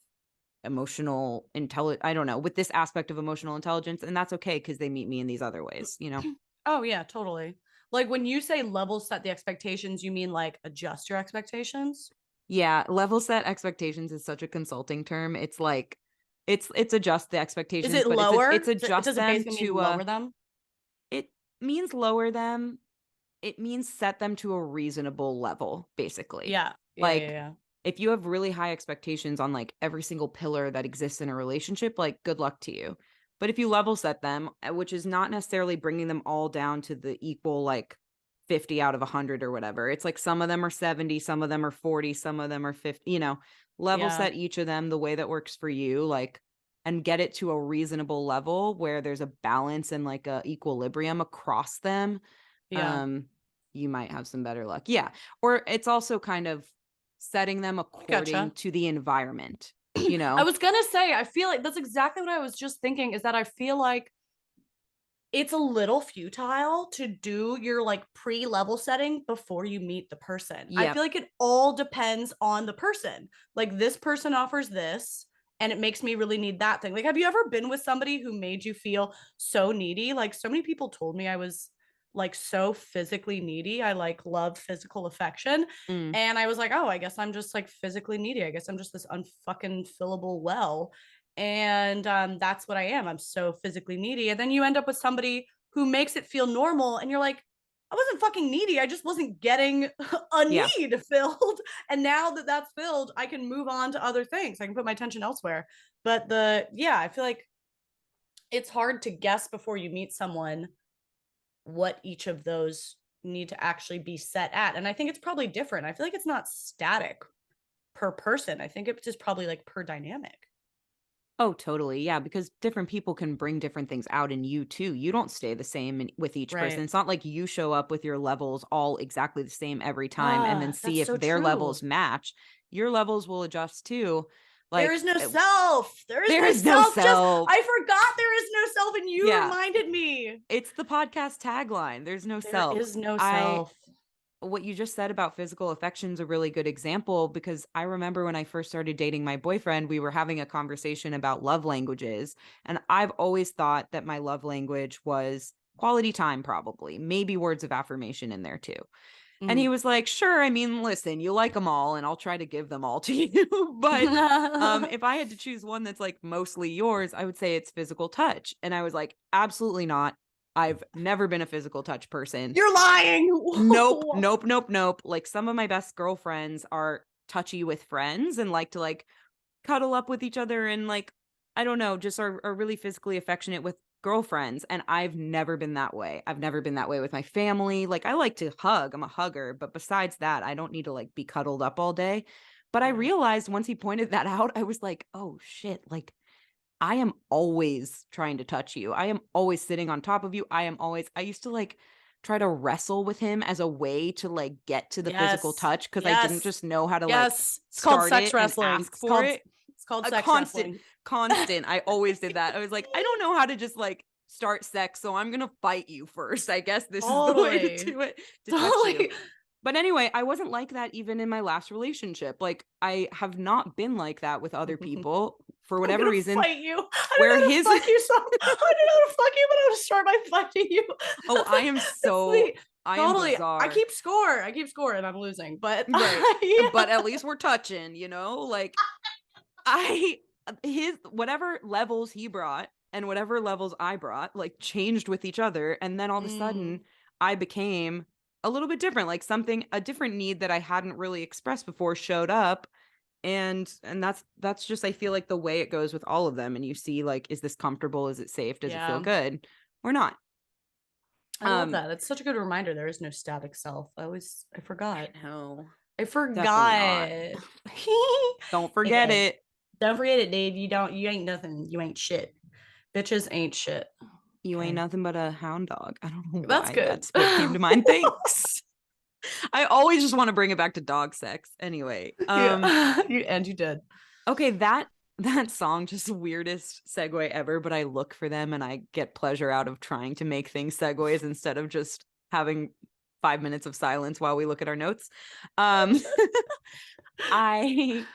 emotional intelligence. I don't know, with this aspect of emotional intelligence, and that's okay because they meet me in these other ways. Oh yeah, totally. Like when you say level set the expectations, you mean like adjust your expectations? Yeah, level set expectations is such a consulting term. It's like it's adjust the Is expectations, it but it's lower? adjust Does it them basically mean to lower them? it means lower them. It means set them to a reasonable level, basically. Yeah. Yeah, yeah, Like yeah. if you have really high expectations on like every single pillar that exists in a relationship, like good luck to you. But if you level set them, which is not necessarily bringing them all down to the equal like 50 out of 100 or whatever. It's like some of them are 70, some of them are 40, some of them are 50, level Yeah. set each of them the way that works for you, like, and get it to a reasonable level where there's a balance and like a equilibrium across them. Yeah. um you might have some better luck. Yeah. Or it's also kind of setting them I according gotcha. to the environment, you I know? was gonna say, I feel like that's exactly what I was just thinking, is that I feel like it's a little futile to do your like pre-level setting before you meet the person. I feel Yep. like it all depends on the person. Like this person offers this and it makes me really need that thing. Like have you ever been with somebody who made you feel so needy? Like so many people told me I was like so physically needy. I like love physical affection. Mm. And I was like, "Oh, I guess I'm just like physically needy. I guess I'm just this unfucking fillable well." And that's what I am. I'm so physically needy. And then you end up with somebody who makes it feel normal. And you're like, I wasn't fucking needy. I just wasn't getting a Yeah. need filled. And now that that's filled, I can move on to other things. I can put my attention elsewhere. But I feel like it's hard to guess before you meet someone what each of those need to actually be set at. And I think it's probably different. I feel like it's not static per person. I think it's just probably like per dynamic. Oh, totally. Yeah, because different people can bring different things out in you too. You don't stay the same with each person. Right. It's not like you show up with your levels all exactly the same every time and then see That's if so their true. levels match. Your levels will adjust too. There Like is no self. There is there no is no self. Just, self. I forgot there is no self, and you Yeah, reminded me. it's the podcast tagline. There's no There self. is no I self. What you just said about physical affection is a really good example because I remember when I first started dating my boyfriend, we were having a conversation about love languages. And I've always thought that my love language was quality time, probably, maybe words of affirmation in there too. And he Mm. was like, sure, I mean, listen, you like them all, and I'll try to give them all to you. But if I had to choose one that's like mostly yours, I would say it's physical touch. And I was like, absolutely not. I've never been a physical touch person. You're lying. Nope, Whoa. nope, nope, nope. Like some of my best girlfriends are touchy with friends and like to like cuddle up with each other and like, I don't know, just are really physically affectionate with girlfriends. And I've never been that way. I've never been that way with my family. Like I like to hug. I'm a hugger, but besides that, I don't need to like be cuddled up all day. But I Yeah. realized once he pointed that out, I was like, oh shit, like I am always trying to touch you. I am always sitting on top of you. I used to like try to wrestle with him as a way to like get to the physical Yes. touch because I didn't Yes. just know how to like Yes. It's called start sex it and wrestling. ask for it. It's called A sex constant, wrestling. constant. I always did that. I was like, I don't know how to just like start sex, so I'm gonna fight you first. I guess this is the way to Totally. do it, to touch you. Totally. But anyway, I wasn't like that even in my last relationship. Like I have not been like that with other people for I'm whatever gonna reason. fight you. I don't Where know how to his fuck you, so I don't know how to fuck you, but I'm gonna start by fighting you. Oh, That's like that's the I am totally. I bizarre. keep score. I keep score, and I'm losing. But Right. yeah. But at least we're touching, like I his whatever levels he brought and whatever levels I brought like changed with each other and then all of a Mm, sudden I became a little bit different, like something a different need that I hadn't really expressed before showed up and that's just I feel like the way it goes with all of them and you see like is this comfortable, is it safe, does it feel yeah, good or not? I love Um that. It's such a good reminder. There is no static self. I I forgot. know. I Definitely not. forgot. Don't forget Okay, it. don't forget it, dude. You don't. You ain't nothing. You ain't shit. Bitches ain't shit. You ain't Okay, nothing but a hound dog. I don't know that's why good. that's what came to mind. Thanks. I always just want to bring it back to dog sex. Anyway, Yeah, you did. okay, that song just the weirdest segue ever, but I look for them and I get pleasure out of trying to make things segues instead of just having 5 minutes of silence while we look at our notes. Um I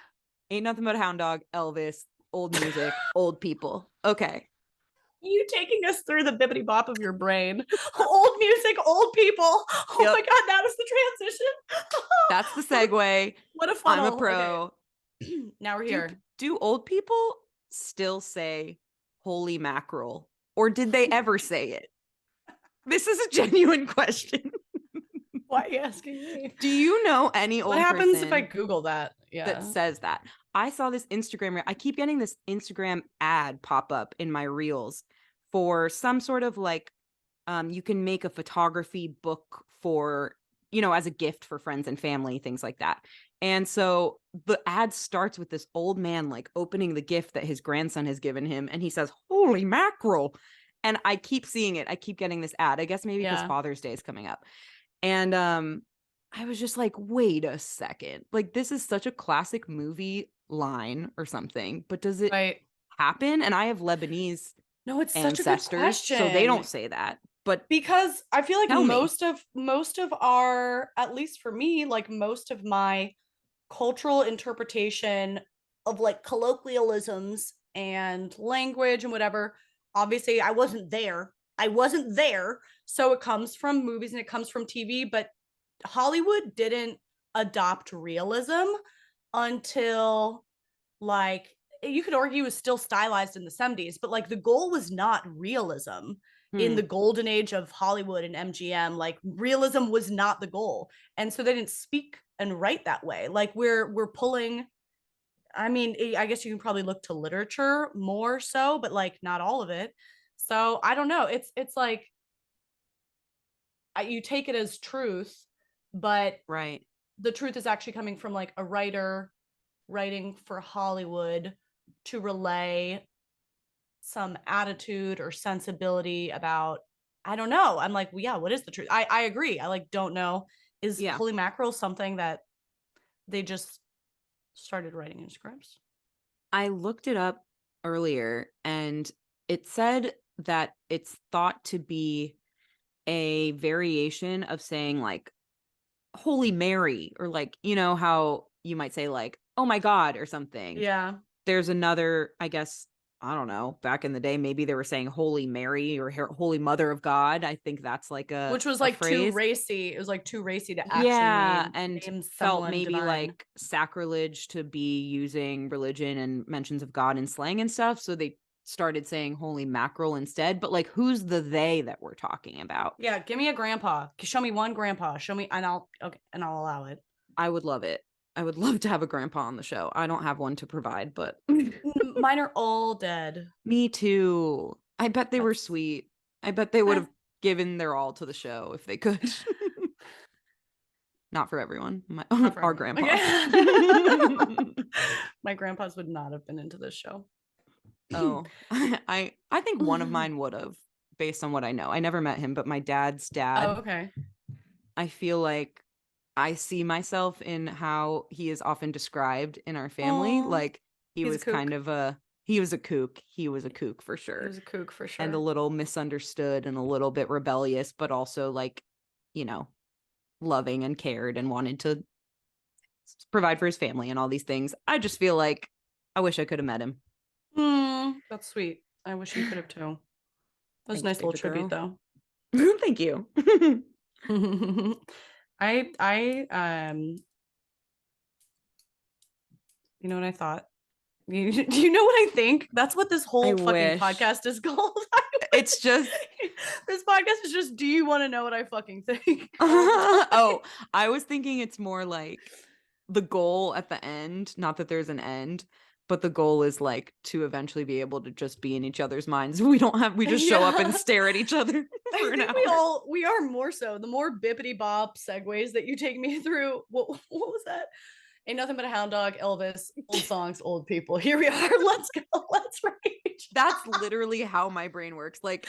ain't nothing but a hound dog, Elvis, old music, old people. Okay. You taking us through the bibbity bop of your brain. Old music, old people. Oh my Yep. god, that is the transition. That's the what a segue. what a I'm a funnel. Okay. pro. Now we're Do here. do old people still say holy mackerel or did they ever say it? This is a genuine question. Why are you asking me? Do you know any What old happens if I person Google that? that Yeah. says that? I saw this I keep getting this Instagram ad pop up in my reels for some sort of like you can make a photography book for, as a gift for friends and family, things like that. And so the ad starts with this old man like opening the gift that his grandson has given him. And he says, holy mackerel. And I keep seeing it. I keep getting this ad. I guess maybe because Yeah. Father's Day is coming up. And I was just like, wait a second. Like, this is such a classic movie line or something, but does it Right. happen? And I have Lebanese No, it's such a good ancestors, so they don't question. say that. But Because I feel like tell me. most of our, at least for me, like most of my cultural interpretation of like colloquialisms and language and whatever, obviously I wasn't there, so it comes from movies and it comes from TV, but Hollywood didn't adopt realism until like you could argue was still stylized in the 70s, but like the goal was not realism in the golden age of Hollywood and MGM. Like realism was not the goal. And so they didn't speak and write that way. Like we're pulling, I mean, I guess you can probably look to literature more so, but like not all of it. So I don't know. It's like you take it as truth, but Right. the truth is actually coming from like a writer writing for Hollywood to relay some attitude or sensibility about, I don't know. I'm like, well, yeah, what is the truth? I agree. I like don't know. Is Yeah. holy mackerel something that they just started writing in scripts? I looked it up earlier and it said that it's thought to be a variation of saying like Holy Mary, or like, you know, how you might say like, oh my God, or something. Yeah. There's another, I guess, I don't know, back in the day, maybe they were saying Holy Mary or Holy Mother of God. I think that's like Which was a like too phrase. racy. It was like too racy to actually Yeah. And name felt someone maybe divine. like sacrilege to be using religion and mentions of God in slang and stuff. So they started saying Holy Mackerel instead. But like, who's the they that we're talking about? Yeah, give me a grandpa. Show me one grandpa. Show me, and I'll okay, and I'll allow it. I would love it. I would love to have a grandpa on the show. I don't have one to provide, but Mine are all dead. me too. I bet they were That's sweet. I bet they would eh, have given their all to the show if they could. Not for everyone. not for Our everyone. grandpas. Okay. My grandpas would not have been into this show. Oh, I think one of mine would have, based on what I know. I never met him, but my dad's Oh, dad, okay. I feel like I see myself in how he is often described in our family. Oh, Like he he's a was kind kook. of a he was a kook. He was a kook for He sure. was a kook for And a sure. little misunderstood and a little bit rebellious, but also like, you know, loving and cared and wanted to provide for his family and all these things. I just feel like I wish I could have met him. That's sweet. I wish you could have too. That was a Thanks, nice little baby tribute girl. though. Thank you. I you know what I thought? Do you know what I think? That's what this I whole fucking wish. podcast is called. It's just This podcast is just, do you want to know what I fucking think all the oh, time? I was thinking it's more like the goal at the end, not that there's an end, but the goal is like to eventually be able to just be in each other's minds. We just show up and Yeah. stare at each other I for an think hour. we are more so. The more bippity bop segues that you take me through. What was that? Ain't nothing but a hound dog, Elvis, old songs, old people. Here we are. Let's go. Let's rage. That's literally how my brain works. Like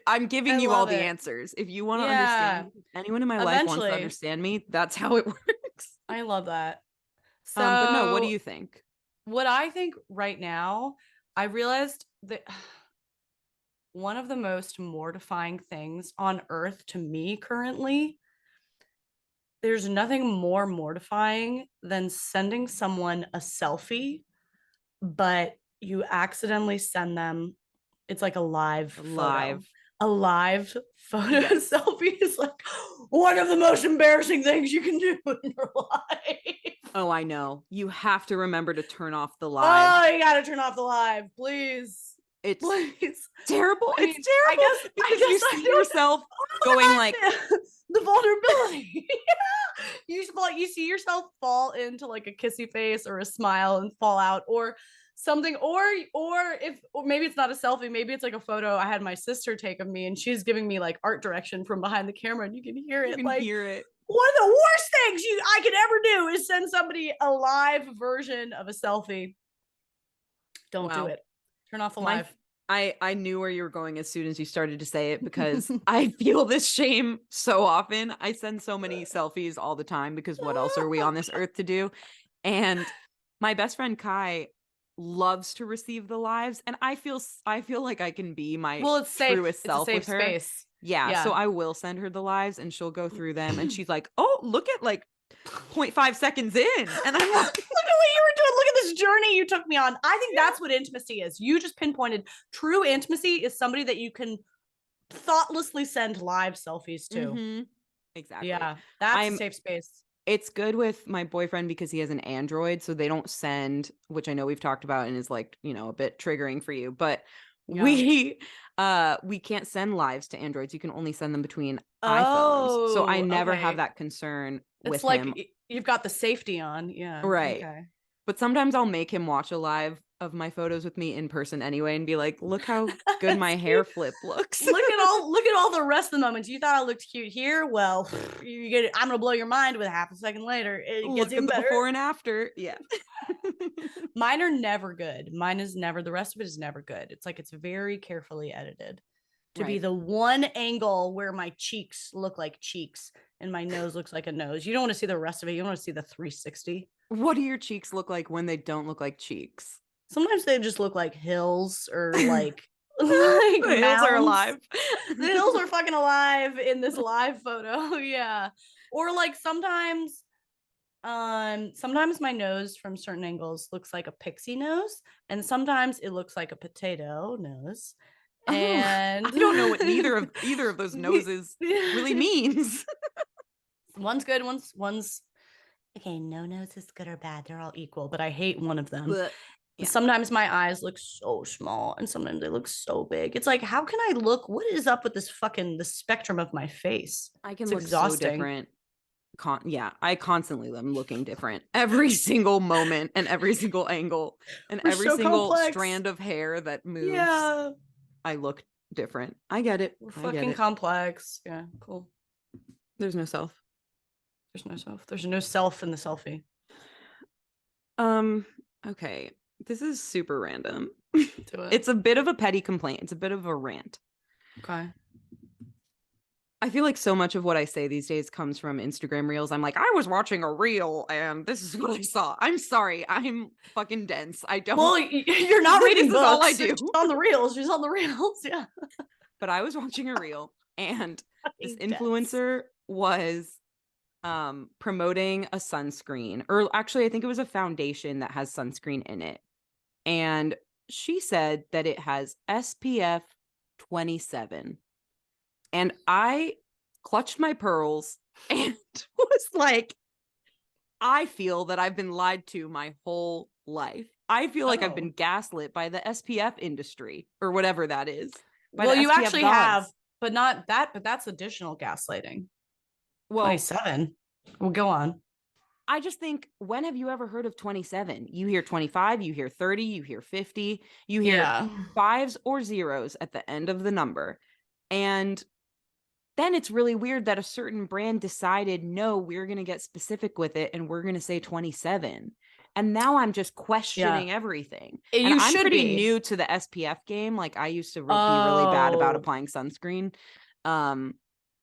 I'm giving I you all love the it. answers. If you want to understand Yeah. me, if anyone in my life wants to Eventually. understand me, that's how it works. I love that. But no, what do So, you think? what I think right now, I realized that one of the most mortifying things on earth to me currently, there's nothing more mortifying than sending someone a selfie, but you accidentally send them, it's like a live photo. Live. A live photo Yes. selfie is like one of the most embarrassing things you can do in your life. Oh, I know. You have to remember to turn off the live. Oh, you gotta turn off the live, please. It's Please. terrible. I It's mean, terrible I because you guess I see don't yourself going like, know the vulnerability. Yeah. You see yourself fall into like a kissy face or a smile and fall out or something, or maybe it's not a selfie, maybe it's like a photo I had my sister take of me and she's giving me like art direction from behind the camera and you can hear you it can like hear it. one of the worst things I could ever do is send somebody a live version of a selfie. Don't do Wow. it. Turn off the My live. I knew where you were going as soon as you started to say it because I feel this shame so often. I send so many selfies all the time because what else are we on this earth to do? And my best friend Kai loves to receive the lives and I feel like I can be my Well, it's safe. truest It's a self safe with her. space. Yeah, so Yeah. I will send her the lives and she'll go through them and she's like, "Oh, look at like 0.5 seconds in." And I'm like, Look at what you were doing. Look at this journey you took me on. I think that's what intimacy is. You just pinpointed true intimacy is somebody that you can thoughtlessly send live selfies to. mm-hmm. Exactly. Yeah, that's a I'm safe space. It's good with my boyfriend because he has an Android, so they don't send, which I know we've talked about and is like, a bit triggering for you, but Yeah. we can't send lives to Androids. You can only send them between iPhones. So I Oh, never have okay. that concern It's with like him. you've got the safety on. Yeah. Right. Okay. But sometimes I'll make him watch a live of my photos with me in person anyway and be like, look how good my See, hair flip looks. look at all the rest of the moments. You thought I looked cute here. Well, you get it. I'm gonna blow your mind with half a second later. It gets Look at even the better. before and after. Yeah. Mine are never good. Mine is never. The rest of it is never good. It's like it's very carefully edited to be Right. the one angle where my cheeks look like cheeks and my nose looks like a nose. You don't want to see the rest of it. You don't want to see the 360. What do your cheeks look like when they don't look like cheeks? Sometimes they just look like hills or The like like hills are mounds. alive. The hills are fucking alive in this live photo. Yeah. Or like sometimes my nose from certain angles looks like a pixie nose, and sometimes it looks like a potato nose. Oh, I And don't know what either of those noses really means. one's good, one's okay. No nose is good or bad. They're all equal, but I hate one of them. But yeah, Sometimes my eyes look so small and sometimes they look so big. It's like, how can I look? What is up with this fucking the spectrum of my face? I can It's look so exhausting. different. Yeah, I constantly am looking different every single moment and every single angle and We're every so single complex. strand of hair that moves. Yeah. I look different. I get it. We're I get fucking it. complex. Yeah, cool. There's no self. There's no self. There's no self in the selfie. Um, okay. This is super random. Do it. It's a bit of a petty complaint. It's a bit of a rant. Okay. I feel like so much of what I say these days comes from Instagram reels. I'm like, I was watching a reel and this is what I saw. I'm sorry. I'm fucking dense. I don't. Well, you're not This reading is all I books. She's do. on the reels. She's on the reels. Yeah. But I was watching a reel and this Fucking dense. influencer was promoting a sunscreen, or actually I think it was a foundation that has sunscreen in it. And she said that it has SPF 27. And I clutched my pearls and was like, I feel that I've been lied to my whole life. I feel like I've Oh. been gaslit by the SPF industry or whatever that is, by Well, the you SPF actually have, gods. but not that, but that's additional gaslighting. Well, 27. Well, go on. I just think, when have you ever heard of 27? You hear 25, you hear 30, you hear 50, you hear Yeah. fives or zeros at the end of the number. And then it's really weird that a certain brand decided, no, we're going to get specific with it and we're going to say 27. And now I'm just Yeah. questioning everything. And You I'm should pretty be. new to the SPF game. Like, I used to be really bad about Oh. applying sunscreen.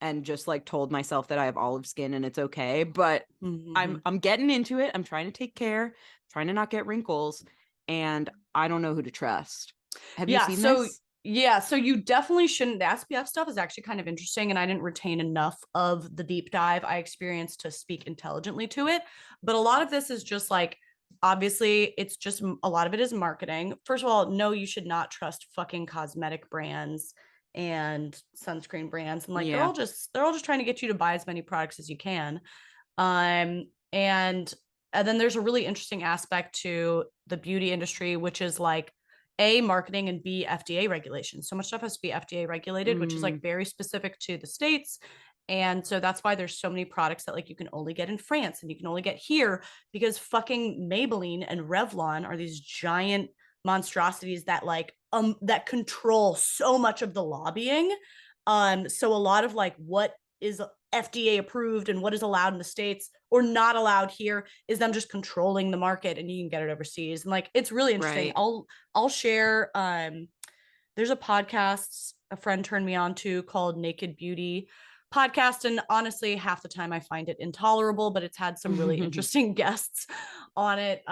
And just like told myself that I have olive skin and it's okay, but Mm-hmm. I'm getting into it. I'm trying to take care, trying to not get wrinkles, and I don't know who to trust. Have you Yeah. seen So, this? yeah. So you definitely shouldn't. The SPF stuff is actually kind of interesting, and I didn't retain enough of the deep dive I experienced to speak intelligently to it. But a lot of this is just like, obviously, it's just a lot of it is marketing. First of all, no, you should not trust fucking cosmetic brands and sunscreen brands, and like Yeah. they're all just trying to get you to buy as many products as you can. Um, and and then there's a really interesting aspect to the beauty industry, which is like A, marketing, and B, FDA regulations. So much stuff has to be FDA regulated, which is like Mm, very specific to the States. And so that's why there's so many products that like you can only get in France and you can only get here because fucking Maybelline and Revlon are these giant monstrosities that like that control so much of the lobbying. So a lot of like what is FDA approved and what is allowed in the States or not allowed here is them just controlling the market and you can get it overseas. And like it's really interesting. right. I'll share there's a podcast a friend turned me on to called Naked Beauty podcast. And honestly, half the time I find it intolerable, but it's had some really interesting guests on it.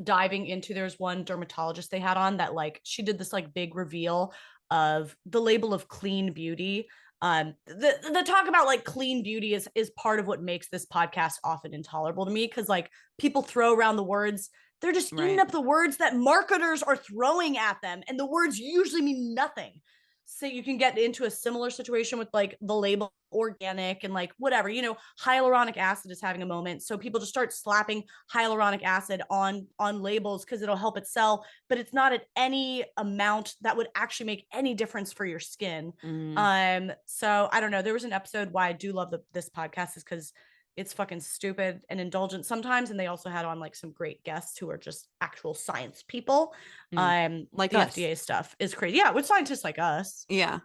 Diving into there's one dermatologist they had on that like she did this like big reveal of the label of clean beauty. The talk about like clean beauty is part of what makes this podcast often intolerable to me because like people throw around the words, they're just eating Right. up the words that marketers are throwing at them and the words usually mean nothing. say you can get into a similar situation with like the label organic and like whatever, hyaluronic acid is having a moment, so people just start slapping hyaluronic acid on labels because it'll help it sell, but it's not at any amount that would actually make any difference for your skin. Mm. So I don't know, there was an episode why I do love this podcast is because it's fucking stupid and indulgent sometimes, and they also had on like some great guests who are just actual science people. Mm. Like The us. FDA stuff is crazy. Yeah, with scientists like us. Yeah.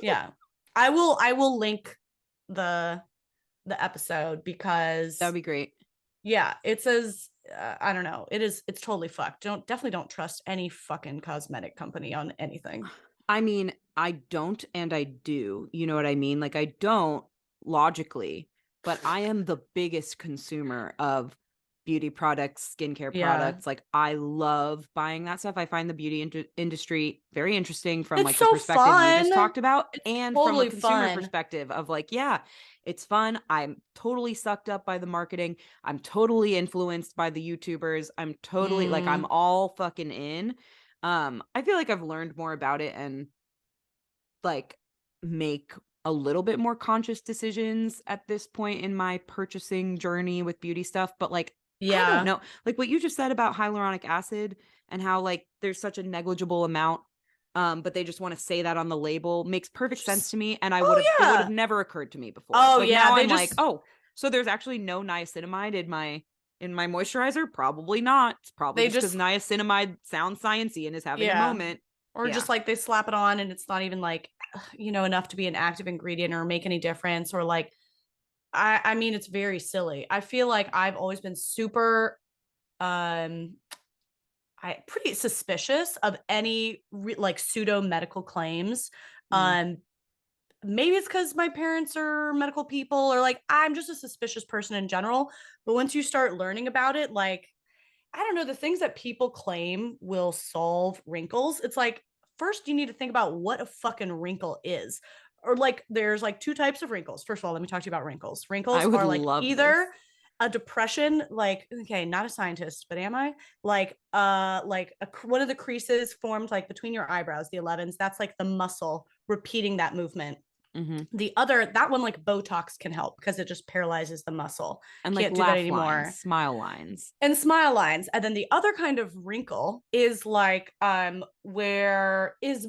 Yeah. I will link the episode That would because be great. yeah, it says I don't know. It's totally fucked. Definitely don't trust any fucking cosmetic company on anything. I mean, I don't and I do. You know what I mean? Like, I don't logically, but I am the biggest consumer of beauty products, skincare Yeah. products. Like, I love buying that stuff. I find the beauty industry very interesting from It's like the so perspective you just fun. talked about, It's and from a totally consumer fun. perspective of like, yeah, it's fun. I'm totally sucked up by the marketing. I'm totally influenced by the YouTubers. I'm totally like, I'm Mm, all fucking in. I feel like I've learned more about it and like make a little bit more conscious decisions at this point in my purchasing journey with beauty stuff, but like I don't yeah. know, like what you just said about hyaluronic acid and how like there's such a negligible amount, but they just want to say that on the label makes perfect sense Just to me, and oh it would have yeah. never occurred to me before. Oh Like yeah. now They I'm like, just oh, so there's actually no niacinamide in my moisturizer? Probably not. It's probably they just because just niacinamide sounds sciencey and is having a yeah. moment. Or Yeah, just like they slap it on and it's not even like enough to be an active ingredient or make any difference, or like I mean it's very silly. I feel like I've always been super um I pretty suspicious of any like pseudo medical claims. mm, Um Maybe it's because my parents are medical people, or like I'm just a suspicious person in general, but once you start learning about it, like I don't know, the things that people claim will solve wrinkles. It's like, first, you need to think about what a fucking wrinkle is. Or like, there's like two types of wrinkles. First of all, let me talk to you about wrinkles. I Wrinkles would are like love either this. a depression, like, okay, not a scientist, but am I? Like one of the creases formed like between your eyebrows, the 11s, that's like the muscle repeating that movement. Mhm. The other, that one, like Botox can help because it just paralyzes the muscle. And like Can't do that laugh lines, anymore, smile lines. and smile lines. And then the other kind of wrinkle is like where is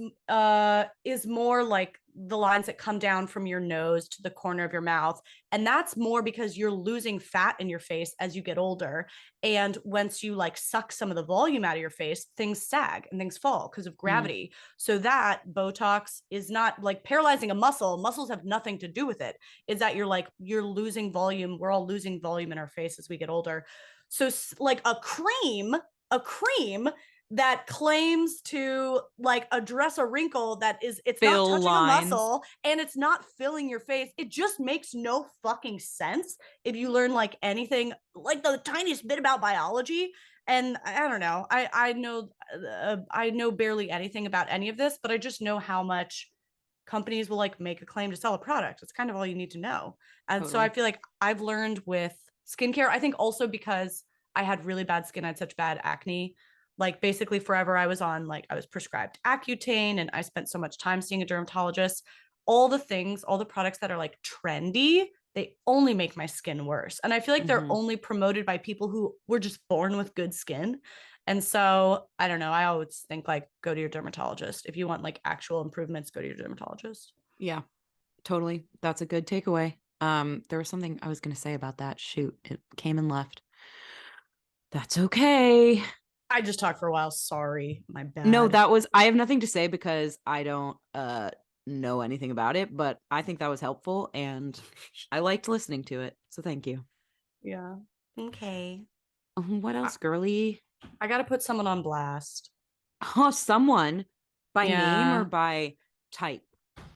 more like the lines that come down from your nose to the corner of your mouth, and that's more because you're losing fat in your face as you get older, and once you like suck some of the volume out of your face, things sag and things fall because of Mm, gravity. So that Botox is not like paralyzing a muscle. Muscles have nothing to do with it. Is that you're losing volume. We're all losing volume in our face as we get older. So like a cream that claims to like address a wrinkle that is, it's not fill touching a lines. muscle and it's not filling your face. It just makes no fucking sense if you learn like anything, like the tiniest bit about biology. And I don't know. I know barely anything about any of this, but I just know how much companies will like make a claim to sell a product. It's kind of all you need to know. And so I Totally. feel like I've learned with skincare, I think also because I had really bad skin, I had such bad acne. Like basically forever I was prescribed Accutane, and I spent so much time seeing a dermatologist. All the things, all the products that are like trendy, they only make my skin worse. And I feel like they're Mhm. only promoted by people who were just born with good skin. And so I don't know. I always think like go to your dermatologist. If you want like actual improvements, go to your dermatologist. Yeah, totally. That's a good takeaway. There was something I was going to say about that. Shoot, it came and left. That's okay. I just talked for a while. Sorry. My No, bad. that was I have nothing to say because I don't know anything about it, but I think that was helpful and I liked listening to it. So thank you. Yeah. Okay. What I, else, girly? I got to put someone on blast. Oh, someone by name or Yeah. by type?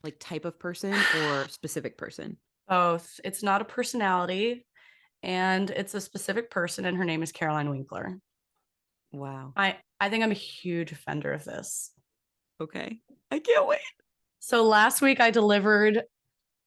Like type of person or specific person? Both. It's not a personality, and it's a specific person, and her name is Caroline Winkler. Wow. I think I'm a huge offender of this. Okay. I can't wait. So last week I delivered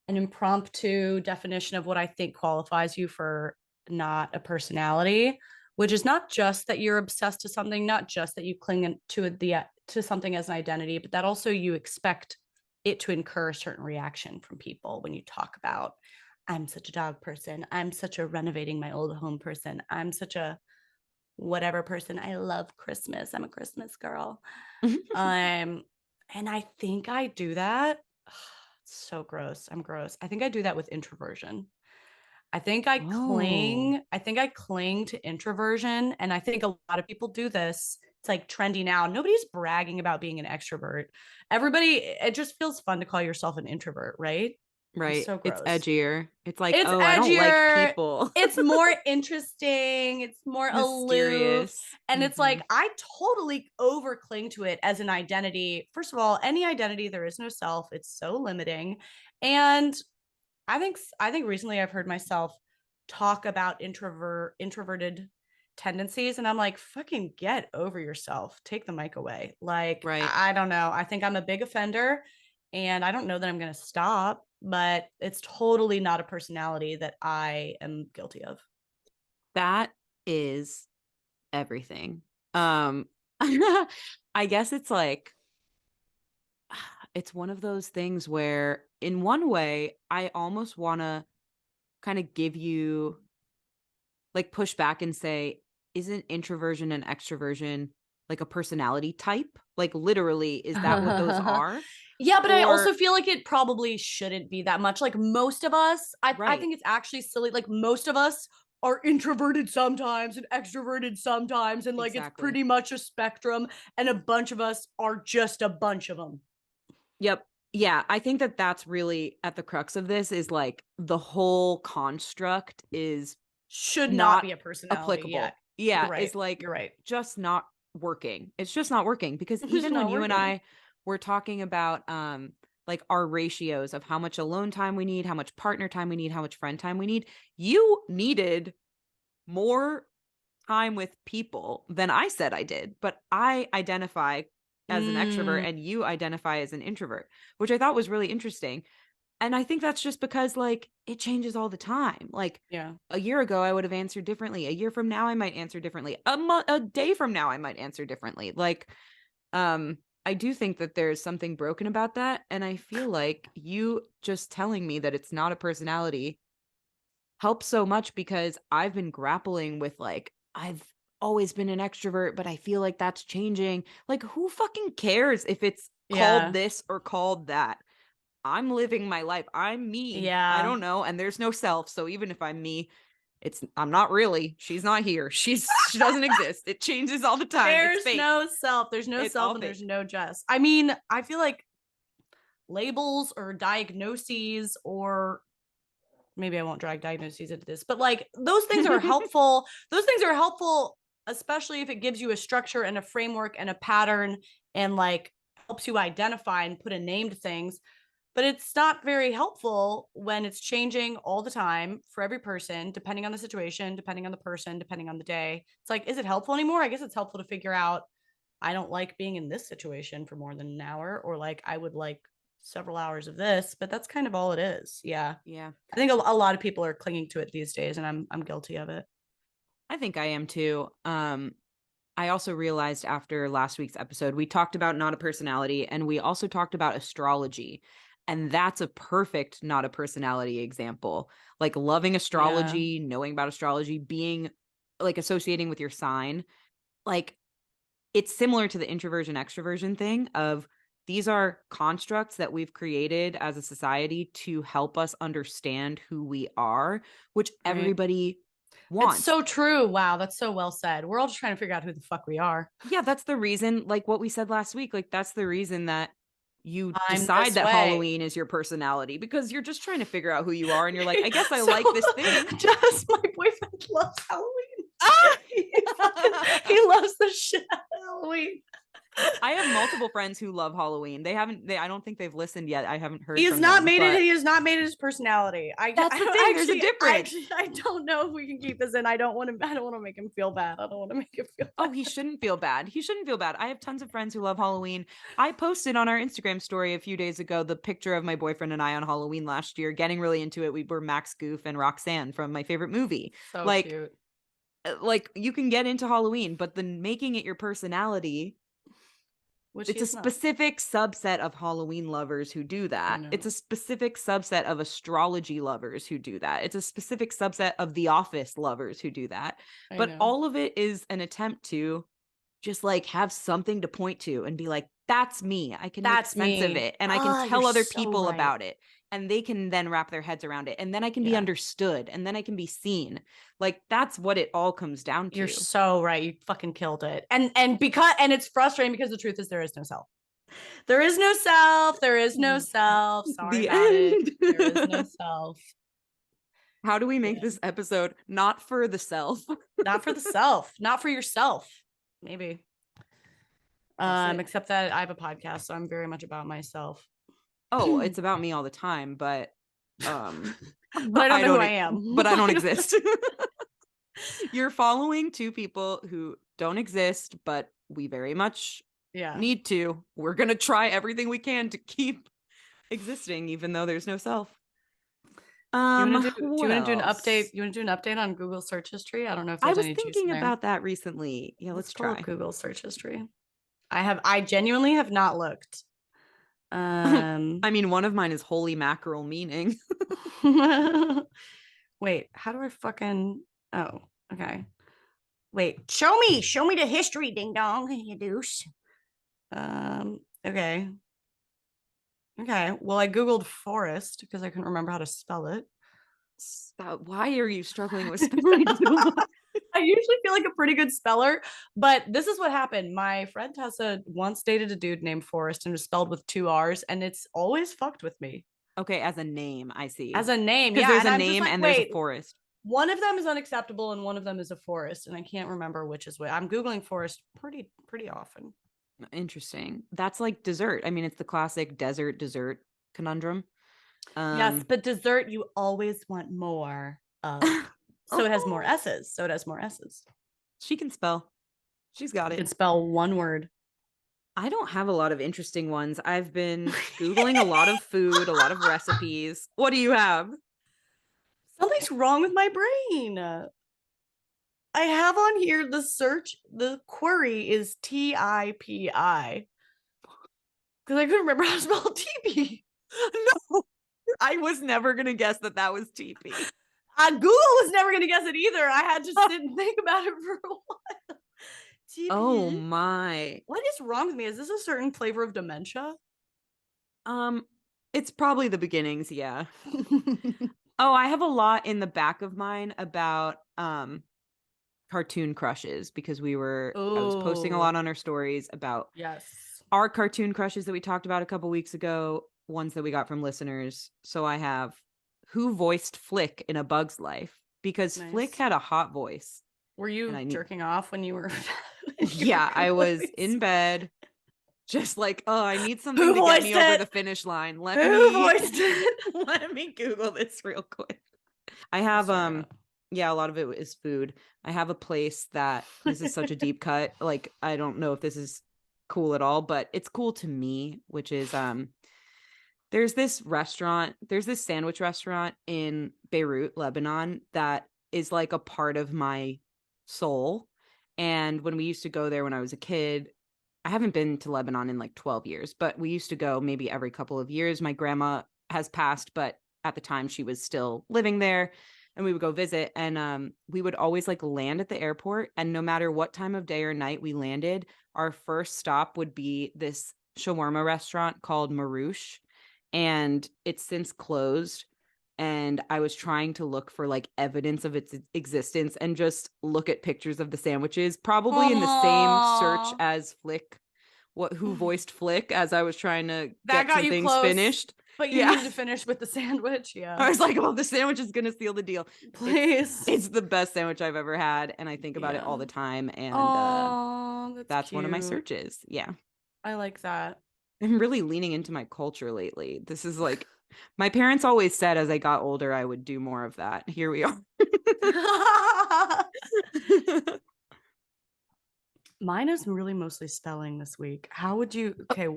an impromptu definition of what I think qualifies you for not a personality, which is not just that you're obsessed to something, not just that you cling to something as an identity, but that also you expect it to incur a certain reaction from people when you talk about, I'm such a dog person, I'm such a renovating my old home person, I'm such a whatever person, I love Christmas, I'm a Christmas girl. um and I think I do that. It's so gross. I'm gross. I think I do that with introversion. Oh, I think I cling to introversion, and I think a lot of people do this. It's like trendy now. Nobody's bragging about being an extrovert. Everybody, it just feels fun to call yourself an introvert, right? It's right. so It's gross. edgier. It's like, It's oh, I don't like edgier. people. It's more interesting. It's more aloof. Mysterious. And it's Hmm. like, I totally over cling to it as an identity. First of all, any identity, there is no self. It's so limiting. And I think recently I've heard myself talk about introverted tendencies, and I'm like, fucking get over yourself. Take the mic away. Like, Right. I don't know. I think I'm a big offender, and I don't know that I'm going to stop, but it's totally not a personality that I am guilty of. That is everything. I guess it's like it's one of those things where in one way I almost want to kind of give you like push back and say, isn't introversion and extroversion like a personality type? Like literally, is that what those are? Yeah, but I also Or feel like it probably shouldn't be that much. Like most of us, I right, think it's actually silly. Like most of us are introverted sometimes and extroverted sometimes, and like it's exactly. pretty much a spectrum. And a bunch of us are just a bunch of them. Yep. Yeah, I think that that's really at the crux of this is like the whole construct is Should not not be a personality yet. applicable. Yeah, You're right. is like You're right. just not working. It's just not working because It's just even when not you and working. I were talking about like our ratios of how much alone time we need, how much partner time we need, how much friend time we need, you needed more time with people than I said I did, but I identify as an extrovert Mm, and you identify as an introvert, which I thought was really interesting. And I think that's just because like it changes all the time. Like yeah. a year ago, I would have answered differently. A year from now, I might answer differently. A day from now, I might answer differently. Like, I do think that there's something broken about that. And I feel like you just telling me that it's not a personality helps so much because I've been grappling with like, I've always been an extrovert, but I feel like that's changing. Like, who fucking cares if it's called Yeah. this or called that? I'm living my life. I'm me. I Yeah. don't know. And there's no self. So even if I'm me, I'm not really. She's not here. She doesn't exist. It changes all the time. It's There's fake. no self. There's no It's self all and there's fake. no Jess. I mean, I feel like labels or diagnoses, or maybe I won't drag diagnoses into this, but like those things are helpful. Those things are helpful, especially if it gives you a structure and a framework and a pattern and like helps you identify and put a name to things. But it's not very helpful when it's changing all the time for every person, depending on the situation, depending on the person, depending on the day. It's like, is it helpful anymore? I guess it's helpful to figure out, I don't like being in this situation for more than an hour, or like I would like several hours of this, but that's kind of all it is. Yeah. Yeah. I think a lot of people are clinging to it these days, and I'm guilty of it. I think I am too. I also realized after last week's episode, we talked about not a personality and we also talked about astrology. And that's a perfect not a personality example. Like loving Yeah. astrology, knowing about astrology, being like associating with your sign. Like it's similar to the introversion extroversion thing of these are constructs that we've created as a society to help us understand who we are, which Right. everybody It's wants. so true. Wow, that's so well said. We're all just trying to figure out who the fuck we are. Yeah, that's the reason, like what we said last week, like that's the reason that you I'm decide this that way. Halloween is your personality because you're just trying to figure out who you are and you're like, I guess I So like this thing. Jess, my boyfriend loves Halloween. He Ah! loves the shit out of Halloween. I have multiple friends who love Halloween. I don't think they've listened yet. I haven't He heard has from not them, made it. but He has not made it his personality. that's I the don't thing. There's a actually. difference. I don't know if we can keep this in. I don't want to. I don't want to make him feel bad. I don't want to make him feel bad. Oh, he shouldn't feel bad. He shouldn't feel bad. I have tons of friends who love Halloween. I posted on our Instagram story a few days ago the picture of my boyfriend and I on Halloween last year, getting really into it. We were Max Goof and Roxanne from my favorite movie. So Like, cute. like you can get into Halloween, but then making it your personality, which he It's a is not. specific subset of Halloween lovers who do I that. know. It's a specific subset of astrology lovers who do that. It's a specific subset of The Office lovers who do that. I But know. all of it is an attempt to just like have something to point to and be like, that's me. I can make That's sense of me. it and I can Ah, you're tell other so people right. about it. And they can then wrap their heads around it. And then I can be Yeah. understood. And then I can be seen. Like that's what it all comes down You're to. so right. You fucking killed it. And it's frustrating because the truth is there is no self. There is no self. There is no self. Sorry The about it. There is no end. self. How do we make Yeah. this episode not for the self? Not for the self. Not for yourself. Maybe. Guess it. Except that I have a podcast, so I'm very much about myself. Oh, it's about me all the time, but but I don't I know who don't I am. but I don't exist. You're following two people who don't exist, but we very much Yeah. need to. We're going to try everything we can to keep existing even though there's no self. Do you want to What do an else? update? You want to do an update on Google search history? I don't know if I there's was any juice in thinking there. about that recently. Yeah, let's pull up try. Google search history. I genuinely have not looked. I mean, one of mine is holy mackerel meaning. Wait, how do I fucking oh, okay. Wait, show me the history, ding dong, you douche. Okay. Okay. Well, I Googled forest because I couldn't remember how to spell it. Why are you struggling with spelling? I usually feel like a pretty good speller, but this is what happened. My friend Tessa once dated a dude named Forrest and it was spelled with two R's, and it's always fucked with me. Okay, as a name, I see. As a name, Because yeah. there's And a I'm just name like, and there's a wait, forest. one of them is unacceptable and one of them is a forest, and I can't remember which is which. I'm Googling forest pretty often. Interesting. That's like dessert. I mean, it's the classic desert dessert conundrum. Yes, but dessert you always want more of. So it has more S's. So it has more S's. She can spell. She's got You it. can spell one word. I don't have a lot of interesting ones. I've been Googling a lot of food, a lot of recipes. What do you have? Something's wrong with my brain. I have on here the query is TIPI. Because I couldn't remember how to spell TP. No, I was never going to guess that was TP. Google was never going to guess it either. I had to sit and think about it for a while. TP. Oh my. What is wrong with me? Is this a certain flavor of dementia? It's probably the beginnings, yeah. Oh, I have a lot in the back of mine about cartoon crushes because I was posting a lot on our stories about our cartoon crushes that we talked about a couple weeks ago, ones that we got from listeners. So I have who voiced Flick in A Bug's Life because Flick had a hot voice. Were you jerking off when you were yeah, I was in bed just like, oh, I need something to get me over the finish line. Let me Google this real quick. I have yeah, a lot of it is food. I have a place that this is such a deep cut. Like, I don't know if this is cool at all, but it's cool to me, which is there's this sandwich restaurant in Beirut, Lebanon, that is like a part of my soul. And when we used to go there when I was a kid, I haven't been to Lebanon in like 12 years, but we used to go maybe every couple of years. My grandma has passed, but at the time she was still living there, and we would go visit, and we would always like land at the airport, and no matter what time of day or night we landed, our first stop would be this shawarma restaurant called Marouche, and it's since closed. And I was trying to look for like evidence of its existence and just look at pictures of the sandwiches, probably in the same search as Flick, who voiced Flick, as I was trying to get some things finished. But you needed to finish with the sandwich. Yeah. I was like, well, the sandwich is going to seal the deal. Please. It's the best sandwich I've ever had. And I think about it all the time. And that's one of my searches. Yeah. I like that. I'm really leaning into my culture lately. This is like, my parents always said as I got older, I would do more of that. Here we are. Mine is really mostly spelling this week. How would you, okay,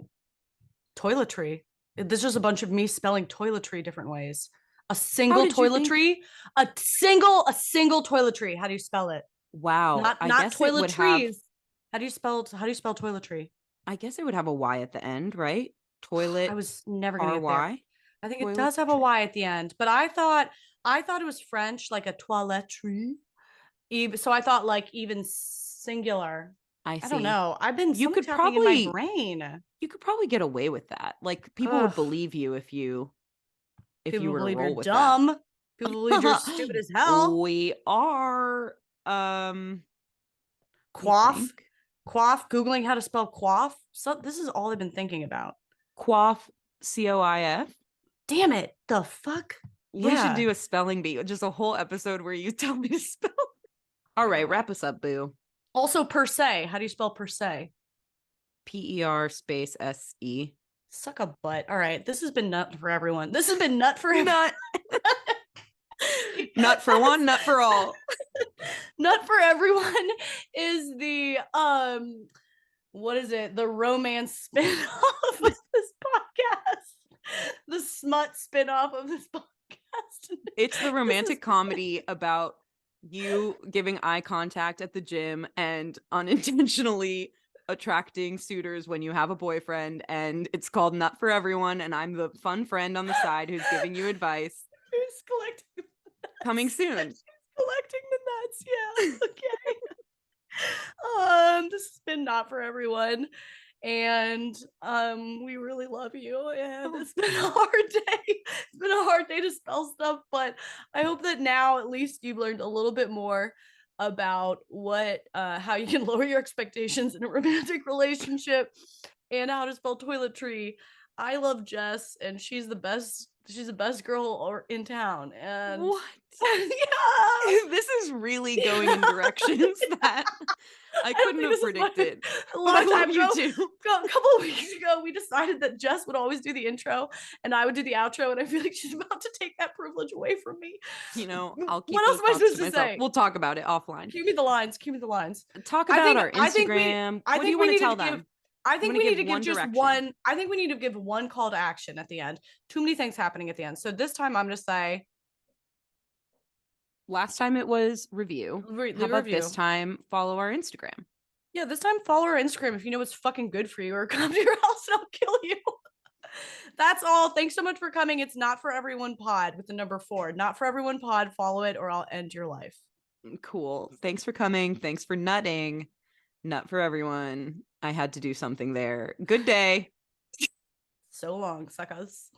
toiletry. There's just a bunch of me spelling toiletry different ways. A single toiletry, a single toiletry. How do you spell it? Wow. Not toiletries. How do you spell toiletry? I guess it would have a Y at the end, right? I Toilet was never gonna get there. RY. I think it does have a Toiletry. Y at the end, but I thought it was French, like a toiletry. Even so, I thought like even singular. I I don't see. know. I've been You something's could happening in my probably brain. you could probably get away with that. Like people would Ugh. believe you if you People were to believe you're roll with that. dumb. People believe you're stupid as hell. We are you Quaff, think? quaff. Googling how to spell quaff. So this is all I've been thinking about. Quaff COIF. Damn it. The fuck? We should Yeah. do a spelling bee, just a whole episode where you tell me to spell. All right, God. wrap us up, boo. Also, per se. How do you spell per se? PER space SE. Suck a butt. All right. This has been nut for everyone. This has been nut for everyone. Nut. Nut for one, nut for all. Nut for everyone is the what is it? The romance spin-off of this podcast. The smut spin-off of this podcast. It's the romantic comedy about you giving eye contact at the gym and unintentionally attracting suitors when you have a boyfriend, and it's called Nut for Everyone, and I'm the fun friend on the side who's giving you advice. Who's collecting? Coming soon. Collecting the nuts. Yeah. Okay. This has been not for everyone. And we really love you. And it's been a hard day. It's been a hard day to spell stuff, but I hope that now at least you've learned a little bit more about what how you can lower your expectations in a romantic relationship and how to spell toiletry. I love Jess and she's the best girl in town. And What? yeah. This is really going in directions that I couldn't have predicted. A long time ago, too. a couple of weeks ago, we decided that Jess would always do the intro and I would do the outro, and I feel like she's about to take that privilege away from me. You know, I'll keep What else those am I thoughts supposed to to myself. say? We'll talk about it offline. Cue me the lines. Cue me the lines. Talk I about think our I think Instagram. I What do think you we want to need tell to give. them? I think we need to give just direction. one. I think we need to give one call to action at the end. Too many things happening at the end. So this time I'm going to say. Last time it was review. How about this time follow our Instagram? Yeah, this time follow our Instagram if you know what's fucking good for you, or come to your house and I'll kill you. That's all. Thanks so much for coming. It's Not For Everyone Pod with the number 4. Not For Everyone Pod. Follow it or I'll end your life. Cool. Thanks for coming. Thanks for nutting. Nut for everyone. I had to do something there. Good day. So long, suckers.